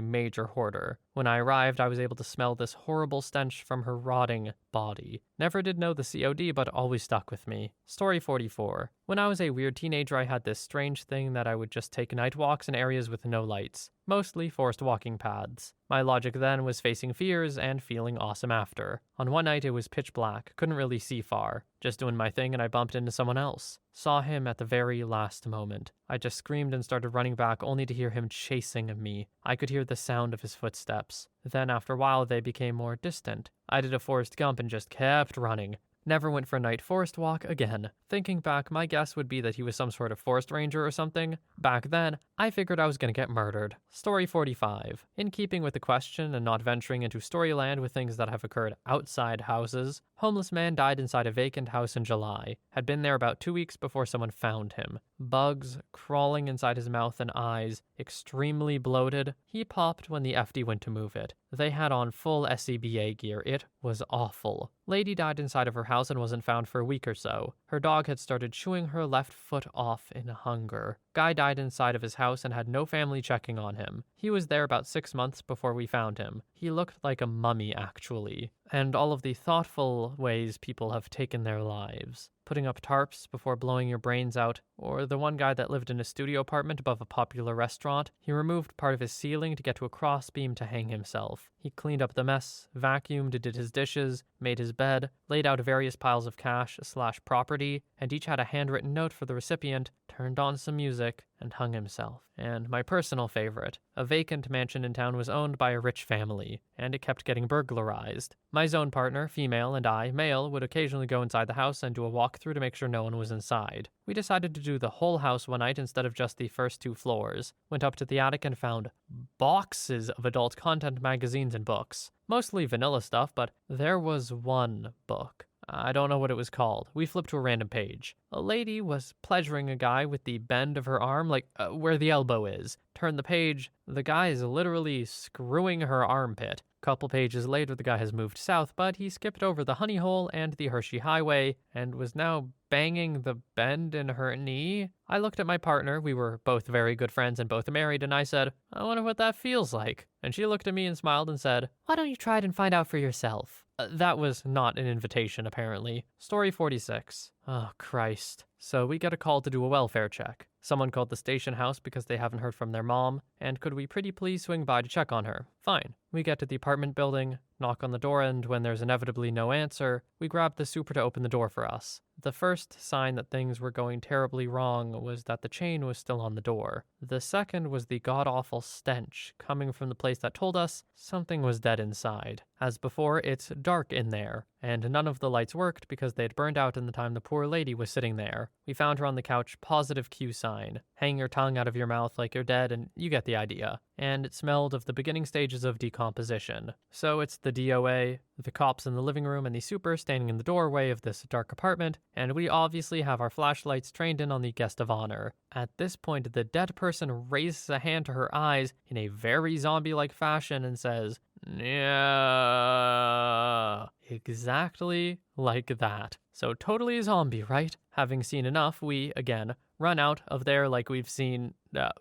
major hoarder. When I arrived, I was able to smell this horrible stench from her rotting body. Never did know the COD, but always stuck with me. Story 44. When I was a weird teenager, I had this strange thing that I would just take night walks in areas with no lights, mostly forest walking paths. My logic then was was facing fears and feeling awesome after. On one night it was pitch black, couldn't really see far. Just doing my thing and I bumped into someone else. Saw him at the very last moment. I just screamed and started running back only to hear him chasing me. I could hear the sound of his footsteps. Then after a while they became more distant. I did a Forrest Gump and just kept running. Never went for a night forest walk again. Thinking back, my guess would be that he was some sort of forest ranger or something. Back then, I figured I was gonna get murdered. Story 45. In keeping with the question and not venturing into storyland with things that have occurred outside houses, homeless man died inside a vacant house in July. Had been there about 2 weeks before someone found him. Bugs crawling inside his mouth and eyes, extremely bloated. He popped when the FD went to move it. They had on full SCBA gear. It was awful. Lady died inside of her house and wasn't found for a week or so. Her dog had started chewing her left foot off in hunger. Guy died inside of his house and had no family checking on him. He was there about 6 months before we found him. He looked like a mummy, actually. And all of the thoughtful ways people have taken their lives. Putting up tarps before blowing your brains out, or the one guy that lived in a studio apartment above a popular restaurant. He removed part of his ceiling to get to a crossbeam to hang himself. He cleaned up the mess, vacuumed, did his dishes, made his bed, laid out various piles of cash/property, and each had a handwritten note for the recipient, turned on some music, and hung himself. And my personal favorite, a vacant mansion in town was owned by a rich family, and it kept getting burglarized. My zone partner, female, and I, male, would occasionally go inside the house and do a walkthrough to make sure no one was inside. We decided to do the whole house one night instead of just the first 2 floors. Went up to the attic and found boxes of adult content magazines and books. Mostly vanilla stuff, but there was one book. I don't know what it was called. We flipped to a random page. A lady was pleasuring a guy with the bend of her arm, like where the elbow is. Turn the page, the guy is literally screwing her armpit. Couple pages later, the guy has moved south, but he skipped over the honey hole and the Hershey Highway and was now banging the bend in her knee. I looked at my partner. We were both very good friends and both married, and I said, I wonder what that feels like. And she looked at me and smiled and said, why don't you try it and find out for yourself? That was not an invitation, apparently. Story 46. Oh, Christ. So we get a call to do a welfare check. Someone called the station house because they haven't heard from their mom, and could we pretty please swing by to check on her? Fine. We get to the apartment building, knock on the door, and when there's inevitably no answer, we grab the super to open the door for us. The first sign that things were going terribly wrong was that the chain was still on the door. The second was the god-awful stench coming from the place that told us something was dead inside. As before, it's dark in there, and none of the lights worked because they'd burned out in the time the poor lady was sitting there. We found her on the couch, positive Q sign. Hang your tongue out of your mouth like you're dead, and you get the idea. And it smelled of the beginning stages of decomposition. So it's the DOA, the cops in the living room, and the super standing in the doorway of this dark apartment, and we obviously have our flashlights trained in on the guest of honor. At this point, the dead person raises a hand to her eyes in a very zombie-like fashion and says, yeah, exactly like that. So totally zombie, right? Having seen enough, we, again, run out of there like we've seen, a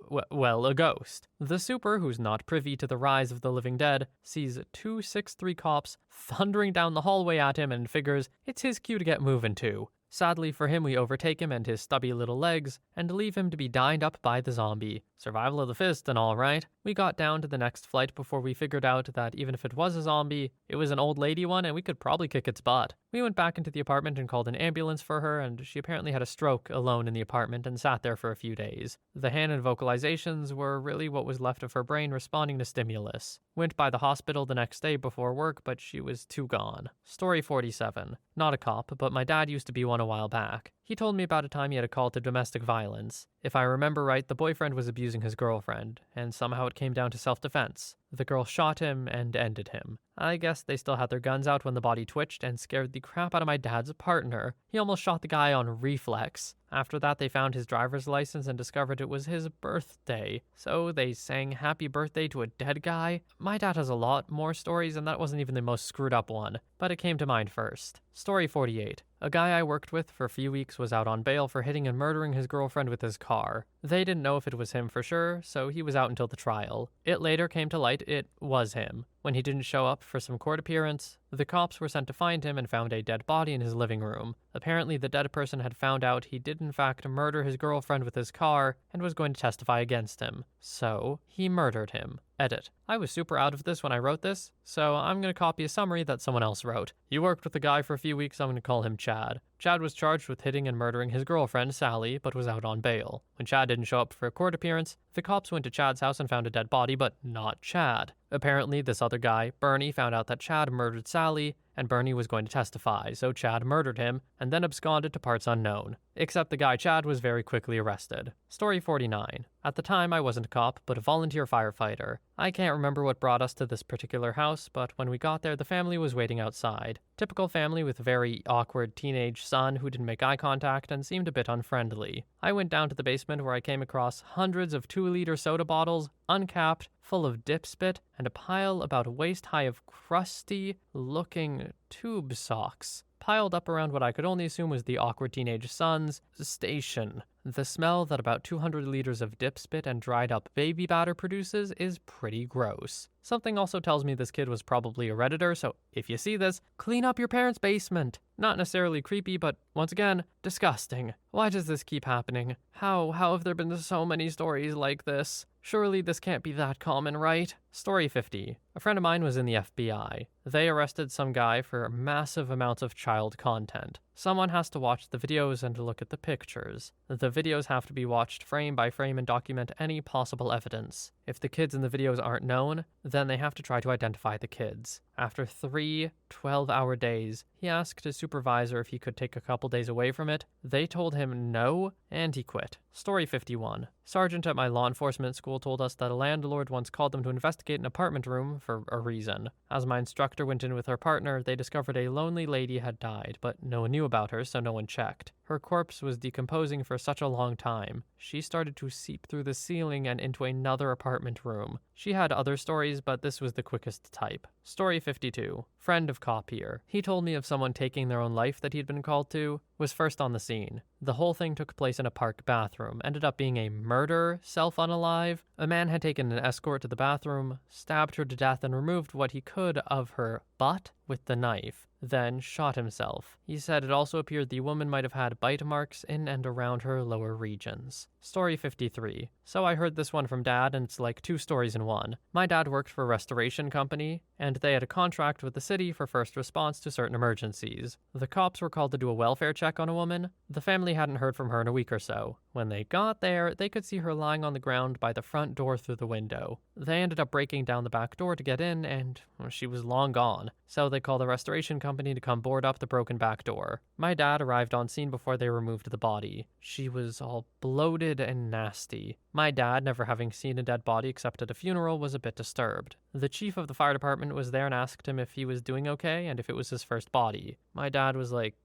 ghost. The super, who's not privy to the rise of the living dead, sees 263 cops thundering down the hallway at him and figures it's his cue to get moving too. Sadly for him, we overtake him and his stubby little legs and leave him to be dined up by the zombie. Survival of the fittest and all, right? We got down to the next flight before we figured out that even if it was a zombie, it was an old lady one and we could probably kick its butt. We went back into the apartment and called an ambulance for her, and she apparently had a stroke alone in the apartment and sat there for a few days. The hand and vocalizations were really what was left of her brain responding to stimulus. Went by the hospital the next day before work, but she was too gone. Story 47. Not a cop, but my dad used to be one a while back. He told me about a time he had a call to domestic violence. If I remember right, the boyfriend was abusing his girlfriend, and somehow it came down to self-defense. The girl shot him and ended him. I guess they still had their guns out when the body twitched and scared the crap out of my dad's partner. He almost shot the guy on reflex. After that, they found his driver's license and discovered it was his birthday. So they sang happy birthday to a dead guy. My dad has a lot more stories, and that wasn't even the most screwed up one, but it came to mind first. Story 48. A guy I worked with for a few weeks was out on bail for hitting and murdering his girlfriend with his car. They didn't know if it was him for sure, so he was out until the trial. It later came to light it was him. When he didn't show up for some court appearance, the cops were sent to find him and found a dead body in his living room. Apparently, the dead person had found out he did in fact murder his girlfriend with his car and was going to testify against him. So, he murdered him. Edit. I was super out of this when I wrote this, so I'm going to copy a summary that someone else wrote. You worked with the guy for a few weeks, I'm going to call him Chad. Chad was charged with hitting and murdering his girlfriend, Sally, but was out on bail. When Chad didn't show up for a court appearance, the cops went to Chad's house and found a dead body, but not Chad. Apparently, this other guy, Bernie, found out that Chad murdered Sally, and Bernie was going to testify, so Chad murdered him and then absconded to parts unknown. Except the guy Chad was very quickly arrested. Story 49. At the time, I wasn't a cop, but a volunteer firefighter. I can't remember what brought us to this particular house, but when we got there, the family was waiting outside. Typical family with a very awkward teenage son who didn't make eye contact and seemed a bit unfriendly. I went down to the basement where I came across hundreds of 2-liter soda bottles, uncapped, full of dip spit, and a pile about waist high of crusty-looking tube socks, piled up around what I could only assume was the awkward teenage son's station. The smell that about 200 liters of dip spit and dried up baby batter produces is pretty gross. Something also tells me this kid was probably a Redditor, so if you see this, clean up your parents' basement. Not necessarily creepy, but once again, disgusting. Why does this keep happening? How have there been so many stories like this? Surely this can't be that common, right? Story 50. A friend of mine was in the FBI. They arrested some guy for massive amounts of child content. Someone has to watch the videos and look at the pictures. The videos have to be watched frame by frame and document any possible evidence. If the kids in the videos aren't known, then they have to try to identify the kids. After 3 12-hour days, he asked his supervisor if he could take a couple days away from it. They told him no, and he quit. Story 51. Sergeant at my law enforcement school told us that a landlord once called them to investigate an apartment room for a reason. As my instructor went in with her partner, they discovered a lonely lady had died, but no one knew about her, so no one checked. Her corpse was decomposing for such a long time. She started to seep through the ceiling and into another apartment room. She had other stories, but this was the quickest type. Story 52. Friend of cop here. He told me of someone taking their own life that he'd been called to, was first on the scene. The whole thing took place in a park bathroom, ended up being a murder, self-unalive. A man had taken an escort to the bathroom, stabbed her to death and removed what he could of her butt with the knife, then shot himself. He said it also appeared the woman might have had bite marks in and around her lower regions. Story 53. So I heard this one from Dad, and it's like 2 stories in one. My dad worked for a restoration company, and they had a contract with the city for first response to certain emergencies. The cops were called to do a welfare check on a woman. The family hadn't heard from her in a week or so. When they got there, they could see her lying on the ground by the front door through the window. They ended up breaking down the back door to get in, and she was long gone. So they called the restoration company to come board up the broken back door. My dad arrived on scene before they removed the body. She was all bloated and nasty. My dad, never having seen a dead body except at a funeral, was a bit disturbed. The chief of the fire department was there and asked him if he was doing okay and if it was his first body. My dad was like,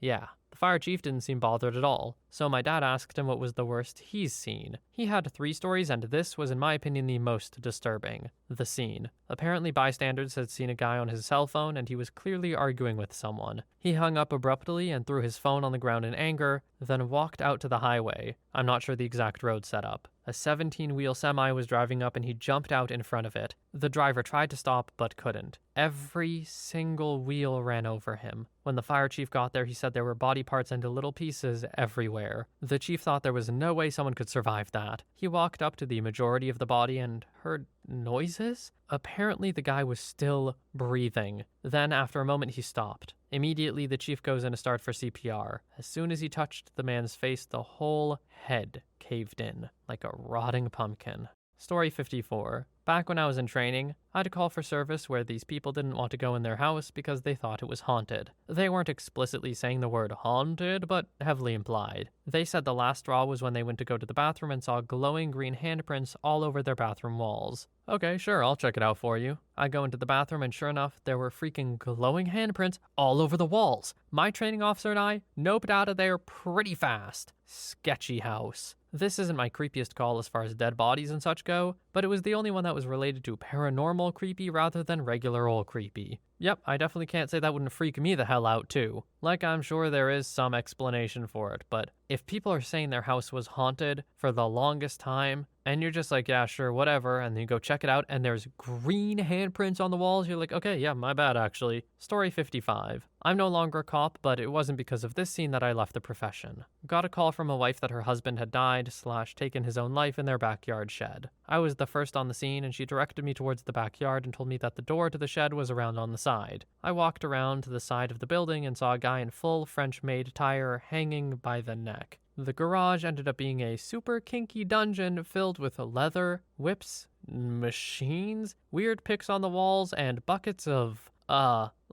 yeah. The fire chief didn't seem bothered at all, so my dad asked him what was the worst he's seen. He had 3 stories, and this was, in my opinion, the most disturbing. The scene. Apparently, bystanders had seen a guy on his cell phone, and he was clearly arguing with someone. He hung up abruptly and threw his phone on the ground in anger, then walked out to the highway. I'm not sure the exact road setup. A 17-wheel semi was driving up and he jumped out in front of it. The driver tried to stop but couldn't. Every single wheel ran over him. When the fire chief got there, he said there were body parts and little pieces everywhere. The chief thought there was no way someone could survive that. He walked up to the majority of the body and heard noises? Apparently the guy was still breathing. Then after a moment he stopped. Immediately the chief goes in to start for CPR. As soon as he touched the man's face, the whole head caved in like a rotting pumpkin. Story 54. Back when I was in training, I had to call for service where these people didn't want to go in their house because they thought it was haunted. They weren't explicitly saying the word haunted, but heavily implied. They said the last straw was when they went to go to the bathroom and saw glowing green handprints all over their bathroom walls. Okay, sure, I'll check it out for you. I go into the bathroom and sure enough, there were freaking glowing handprints all over the walls. My training officer and I noped out of there pretty fast. Sketchy house. This isn't my creepiest call as far as dead bodies and such go, but it was the only one that was related to paranormal creepy rather than regular old creepy. Yep, I definitely can't say that wouldn't freak me the hell out too. Like, I'm sure there is some explanation for it, but if people are saying their house was haunted for the longest time, and you're just like, yeah, sure, whatever, and then you go check it out, and there's green handprints on the walls, you're like, okay, yeah, my bad, actually. Story 55. I'm no longer a cop, but it wasn't because of this scene that I left the profession. Got a call from a wife that her husband had died/taken his own life in their backyard shed. I was the first on the scene, and she directed me towards the backyard and told me that the door to the shed was around on the side. I walked around to the side of the building and saw a guy in full French-made attire hanging by the neck. The garage ended up being a super kinky dungeon filled with leather, whips, machines, weird pics on the walls, and buckets of,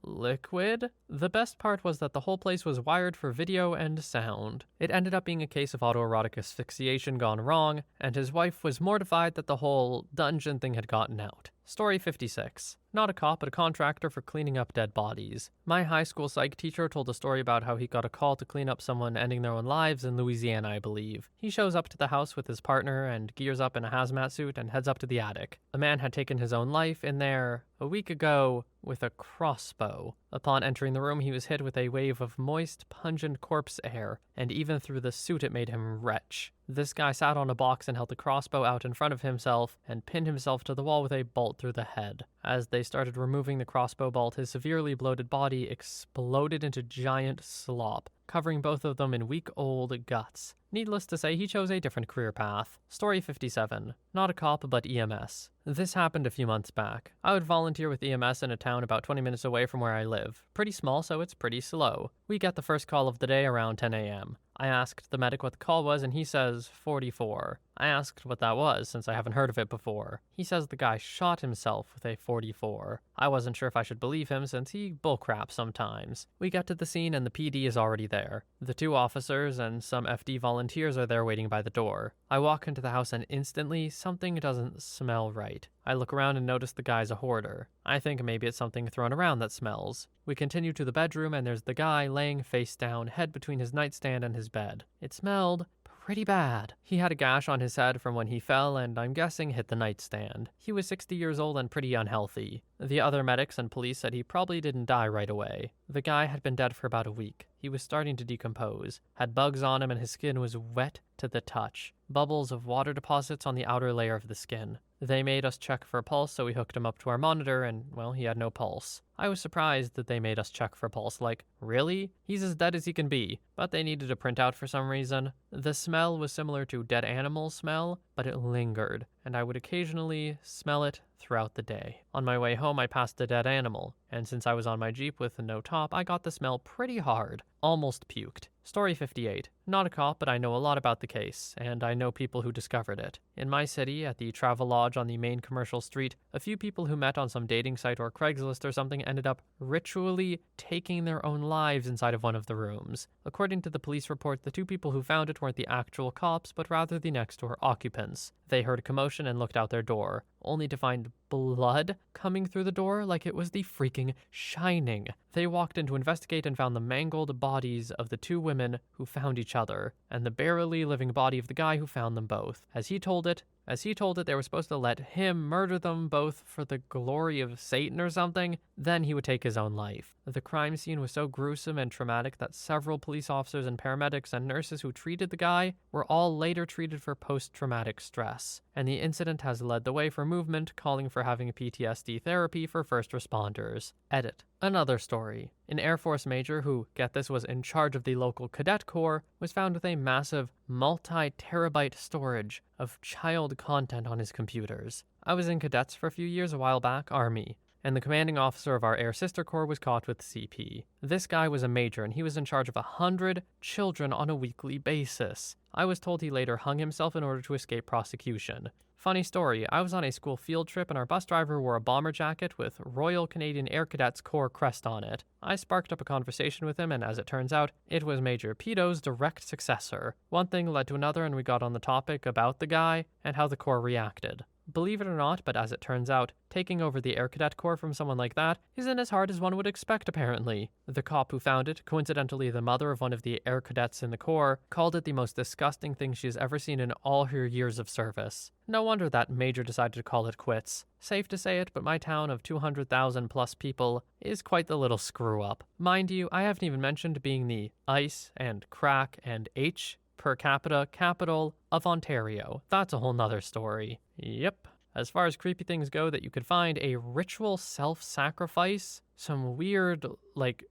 liquid? The best part was that the whole place was wired for video and sound. It ended up being a case of autoerotic asphyxiation gone wrong, and his wife was mortified that the whole dungeon thing had gotten out. Story 56. Not a cop, but a contractor for cleaning up dead bodies. My high school psych teacher told a story about how he got a call to clean up someone ending their own lives in Louisiana, I believe. He shows up to the house with his partner and gears up in a hazmat suit and heads up to the attic. A man had taken his own life in there a week ago with a crossbow. Upon entering the room, he was hit with a wave of moist, pungent corpse air, and even through the suit it made him retch. This guy sat on a box and held the crossbow out in front of himself and pinned himself to the wall with a bolt through the head. As they started removing the crossbow bolt, his severely bloated body exploded into giant slop, covering both of them in week-old guts. Needless to say, he chose a different career path. Story 57. Not a cop, but EMS. This happened a few months back. I would volunteer with EMS in a town about 20 minutes away from where I live. Pretty small, so it's pretty slow. We get the first call of the day around 10 a.m. I asked the medic what the call was, and he says 44. I asked what that was, since I haven't heard of it before. He says the guy shot himself with a 44. I wasn't sure if I should believe him, since he bullcraps sometimes. We get to the scene, and the PD is already there. The 2 officers and some FD volunteers are there waiting by the door. I walk into the house, and instantly, something doesn't smell right. I look around and notice the guy's a hoarder. I think maybe it's something thrown around that smells. We continue to the bedroom, and there's the guy laying face down, head between his nightstand and his bed. It smelled pretty bad. He had a gash on his head from when he fell and I'm guessing hit the nightstand. He was 60 years old and pretty unhealthy. The other medics and police said he probably didn't die right away. The guy had been dead for about a week. He was starting to decompose, had bugs on him, and his skin was wet to the touch. Bubbles of water deposits on the outer layer of the skin. They made us check for a pulse, so we hooked him up to our monitor, and, well, he had no pulse. I was surprised that they made us check for pulse. Like, really? He's as dead as he can be. But they needed a printout for some reason. The smell was similar to dead animal smell, but it lingered, and I would occasionally smell it throughout the day. On my way home, I passed a dead animal, and since I was on my Jeep with no top, I got the smell pretty hard. Almost puked. Story 58. Not a cop, but I know a lot about the case, and I know people who discovered it. In my city, at the Travel Lodge on the main commercial street, a few people who met on some dating site or Craigslist or something ended up ritually taking their own lives inside of one of the rooms. According to the police report, the 2 people who found it weren't the actual cops, but rather the next-door occupants. They heard a commotion and looked out their door, only to find blood coming through the door like it was the freaking Shining. They walked in to investigate and found the mangled bodies of the 2 women who found each other, and the barely living body of the guy who found them both. As he told it, they were supposed to let him murder them both for the glory of Satan or something, then he would take his own life. The crime scene was so gruesome and traumatic that several police officers and paramedics and nurses who treated the guy were all later treated for post-traumatic stress. And the incident has led the way for movement calling for having PTSD therapy for first responders. Edit. Another story. An Air Force major who, get this, was in charge of the local cadet corps was found with a massive multi-terabyte storage of child content on his computers. I was in cadets for a few years a while back, Army, and the commanding officer of our Air Sister Corps was caught with CP. This guy was a major, and he was in charge of 100 children on a weekly basis. I was told he later hung himself in order to escape prosecution. Funny story, I was on a school field trip and our bus driver wore a bomber jacket with Royal Canadian Air Cadets Corps crest on it. I sparked up a conversation with him, and as it turns out, it was Major Pedo's direct successor. One thing led to another, and we got on the topic about the guy and how the Corps reacted. Believe it or not, but as it turns out, taking over the Air Cadet Corps from someone like that isn't as hard as one would expect, apparently. The cop who found it, coincidentally the mother of one of the Air Cadets in the Corps, called it the most disgusting thing she's ever seen in all her years of service. No wonder that major decided to call it quits. Safe to say it, but my town of 200,000 plus people is quite the little screw-up. Mind you, I haven't even mentioned being the ice and crack and H per capita capital of Ontario. That's a whole nother story. Yep. As far as creepy things go that you could find, a ritual self-sacrifice, some weird,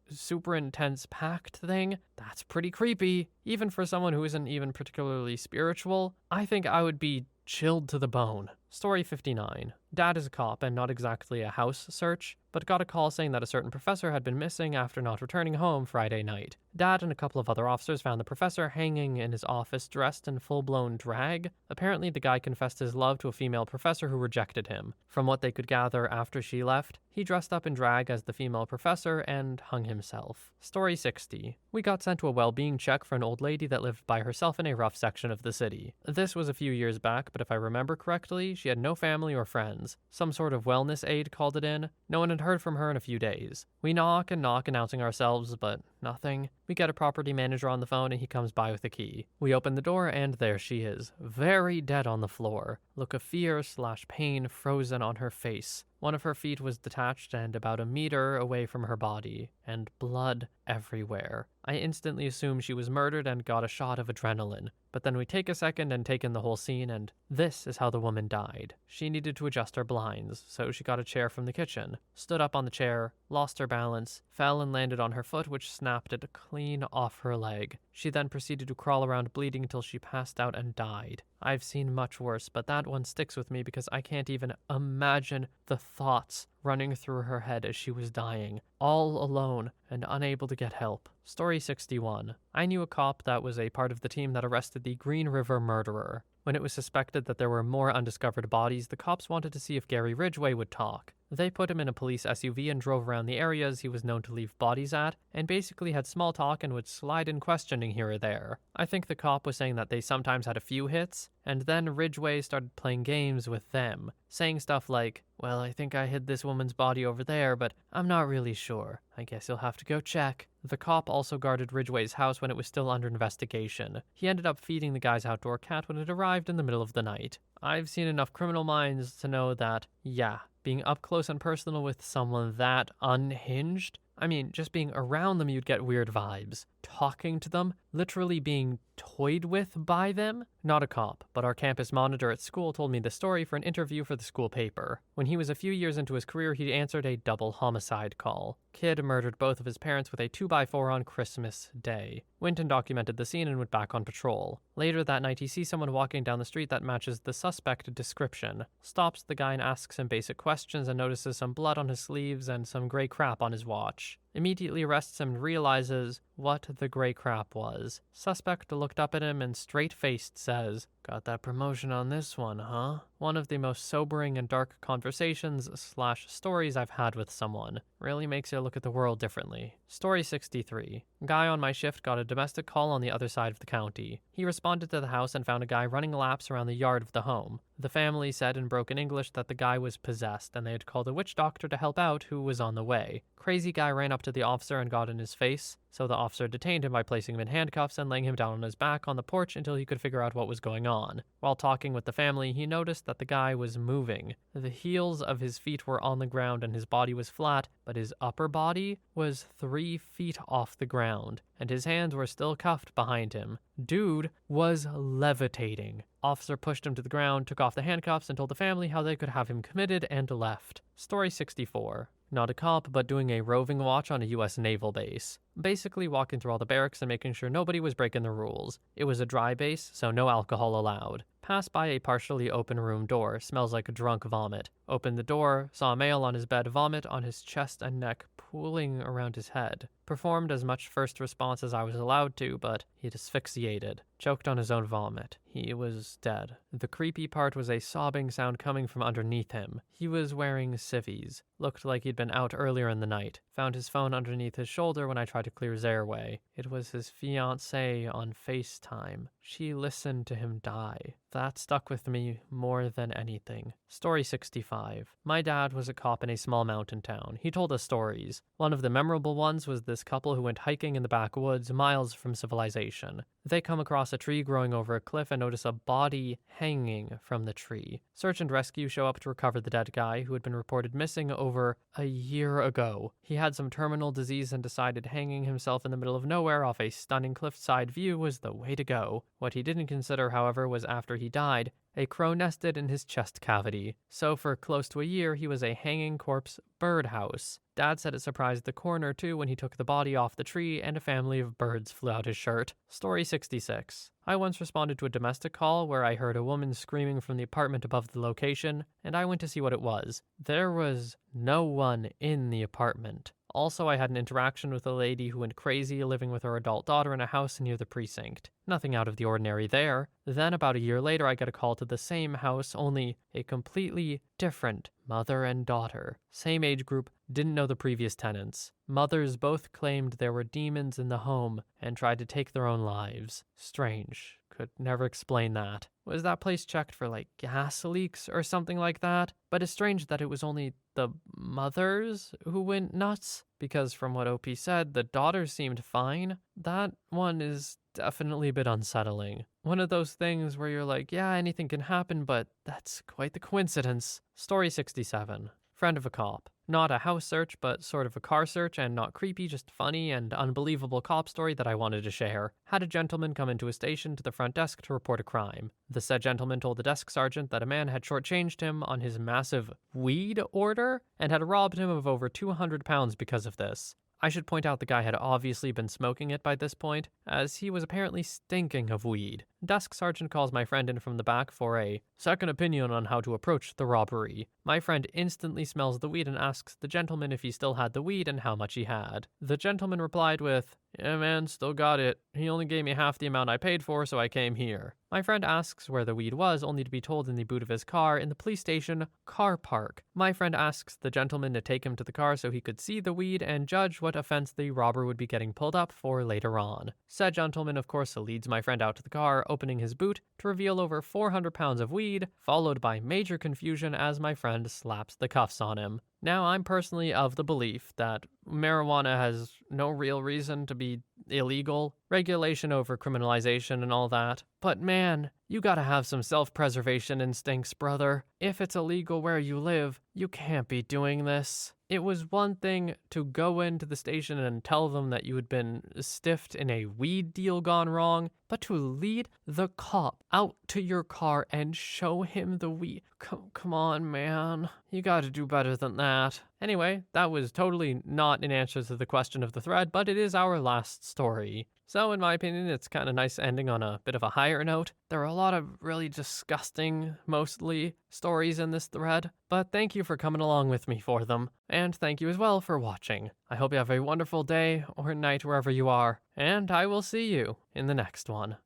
super intense pact thing, that's pretty creepy. Even for someone who isn't even particularly spiritual, I think I would be chilled to the bone. Story 59. Dad is a cop and not exactly a house search, but got a call saying that a certain professor had been missing after not returning home Friday night. Dad and a couple of other officers found the professor hanging in his office dressed in full-blown drag. Apparently, the guy confessed his love to a female professor who rejected him. From what they could gather after she left, he dressed up in drag as the female professor and hung himself. Story 60. We got sent to a well-being check for an old lady that lived by herself in a rough section of the city. This was a few years back, but if I remember correctly, she had no family or friends. Some sort of wellness aide called it in. No one had heard from her in a few days. We knock and knock announcing ourselves, but nothing. We get a property manager on the phone and he comes by with a key. We open the door and there she is, very dead on the floor. Look of fear/pain frozen on her face. One of her feet was detached and about a meter away from her body, and blood everywhere. I instantly assumed she was murdered and got a shot of adrenaline. But then we take a second and take in the whole scene, and this is how the woman died. She needed to adjust her blinds, so she got a chair from the kitchen, stood up on the chair, lost her balance, fell and landed on her foot, which snapped it clean off her leg. She then proceeded to crawl around bleeding until she passed out and died. I've seen much worse, but that one sticks with me because I can't even imagine the thoughts running through her head as she was dying, all alone and unable to get help. Story 61. I knew a cop that was a part of the team that arrested the Green River murderer. When it was suspected that there were more undiscovered bodies, the cops wanted to see if Gary Ridgway would talk. They put him in a police SUV and drove around the areas he was known to leave bodies at, and basically had small talk and would slide in questioning here or there. I think the cop was saying that they sometimes had a few hits, and then Ridgway started playing games with them, saying stuff like, "Well, I think I hid this woman's body over there, but I'm not really sure. I guess you'll have to go check." The cop also guarded Ridgway's house when it was still under investigation. He ended up feeding the guy's outdoor cat when it arrived in the middle of the night. I've seen enough Criminal Minds to know that, yeah, being up close and personal with someone that unhinged, I mean, just being around them, you'd get weird vibes. Talking to them, literally being toyed with by them. Not a cop, but our campus monitor at school told me the story for an interview for the school paper. When he was a few years into his career, he answered a double homicide call. Kid murdered both of his parents with a 2x4 on Christmas Day. Went and documented the scene and went back on patrol. Later that night, he sees someone walking down the street that matches the suspect description. Stops the guy and asks him basic questions and notices some blood on his sleeves and some gray crap on his watch. Immediately arrests him and realizes what the gray crap was. Suspect looked up at him and straight-faced says, "Got that promotion on this one, huh?" One of the most sobering and dark conversations/stories I've had with someone. Really makes you look at the world differently. Story 63. Guy on my shift got a domestic call on the other side of the county. He responded to the house and found a guy running laps around the yard of the home. The family said in broken English that the guy was possessed and they had called a witch doctor to help out who was on the way. Crazy guy ran up to the officer and got in his face, so the officer detained him by placing him in handcuffs and laying him down on his back on the porch until he could figure out what was going on. While talking with the family, he noticed that the guy was moving. The heels of his feet were on the ground and his body was flat, but his upper body was 3 feet off the ground, and his hands were still cuffed behind him. Dude was levitating. Officer pushed him to the ground, took off the handcuffs, and told the family how they could have him committed and left. Story 64. Not a cop, but doing a roving watch on a US naval base. Basically walking through all the barracks and making sure nobody was breaking the rules. It was a dry base, so no alcohol allowed. Passed by a partially open room door, smells like drunk vomit. Opened the door, saw a male on his bed vomit on his chest and neck, pooling around his head. Performed as much first response as I was allowed to, but he'd asphyxiated. Choked on his own vomit. He was dead. The creepy part was a sobbing sound coming from underneath him. He was wearing civvies. Looked like he'd been out earlier in the night. Found his phone underneath his shoulder when I tried to clear his airway. It was his fiancée on FaceTime. She listened to him die. That stuck with me more than anything. Story 65. My dad was a cop in a small mountain town. He told us stories. One of the memorable ones was this couple who went hiking in the backwoods miles from civilization. They come across a tree growing over a cliff and notice a body hanging from the tree. Search and rescue show up to recover the dead guy who had been reported missing over a year ago. He had some terminal disease and decided hanging himself in the middle of nowhere off a stunning cliffside view was the way to go. What he didn't consider, however, was after he died, a crow nested in his chest cavity. So for close to a year, he was a hanging corpse birdhouse. Dad said it surprised the coroner too when he took the body off the tree and a family of birds flew out his shirt. Story 66. I once responded to a domestic call where I heard a woman screaming from the apartment above the location, and I went to see what it was. There was no one in the apartment. Also, I had an interaction with a lady who went crazy living with her adult daughter in a house near the precinct. Nothing out of the ordinary there. Then, about a year later, I get a call to the same house, only a completely different mother and daughter. Same age group, didn't know the previous tenants. Mothers both claimed there were demons in the home and tried to take their own lives. Strange. Could never explain that. Was that place checked for gas leaks or something like that? But it's strange that it was only the mothers who went nuts, because from what OP said, the daughters seemed fine. That one is definitely a bit unsettling. One of those things where you're like, yeah, anything can happen, but that's quite the coincidence. Story 67. Friend of a cop. Not a house search, but sort of a car search, and not creepy, just funny and unbelievable cop story that I wanted to share. Had a gentleman come into a station to the front desk to report a crime. The said gentleman told the desk sergeant that a man had shortchanged him on his massive weed order and had robbed him of over 200 pounds because of this. I should point out the guy had obviously been smoking it by this point, as he was apparently stinking of weed. Desk sergeant calls my friend in from the back for a second opinion on how to approach the robbery. My friend instantly smells the weed and asks the gentleman if he still had the weed and how much he had. The gentleman replied with, "Yeah man, still got it. He only gave me half the amount I paid for, so I came here." My friend asks where the weed was, only to be told in the boot of his car in the police station car park. My friend asks the gentleman to take him to the car so he could see the weed and judge what offense the robber would be getting pulled up for later on. Said gentleman, of course, leads my friend out to the car, opening his boot to reveal over 400 pounds of weed, followed by major confusion as my friend slaps the cuffs on him. Now, I'm personally of the belief that marijuana has no real reason to be illegal, regulation over criminalization and all that. But man, you gotta have some self-preservation instincts, brother. If it's illegal where you live, you can't be doing this. It was one thing to go into the station and tell them that you had been stiffed in a weed deal gone wrong, but to lead the cop out to your car and show him the weed. Come on, man. You gotta do better than that. Anyway, that was totally not an answer to the question of the thread, but it is our last story. So in my opinion, it's kind of nice ending on a bit of a higher note. There are a lot of really disgusting, mostly, stories in this thread, but thank you for coming along with me for them. And thank you as well for watching. I hope you have a wonderful day or night wherever you are, and I will see you in the next one.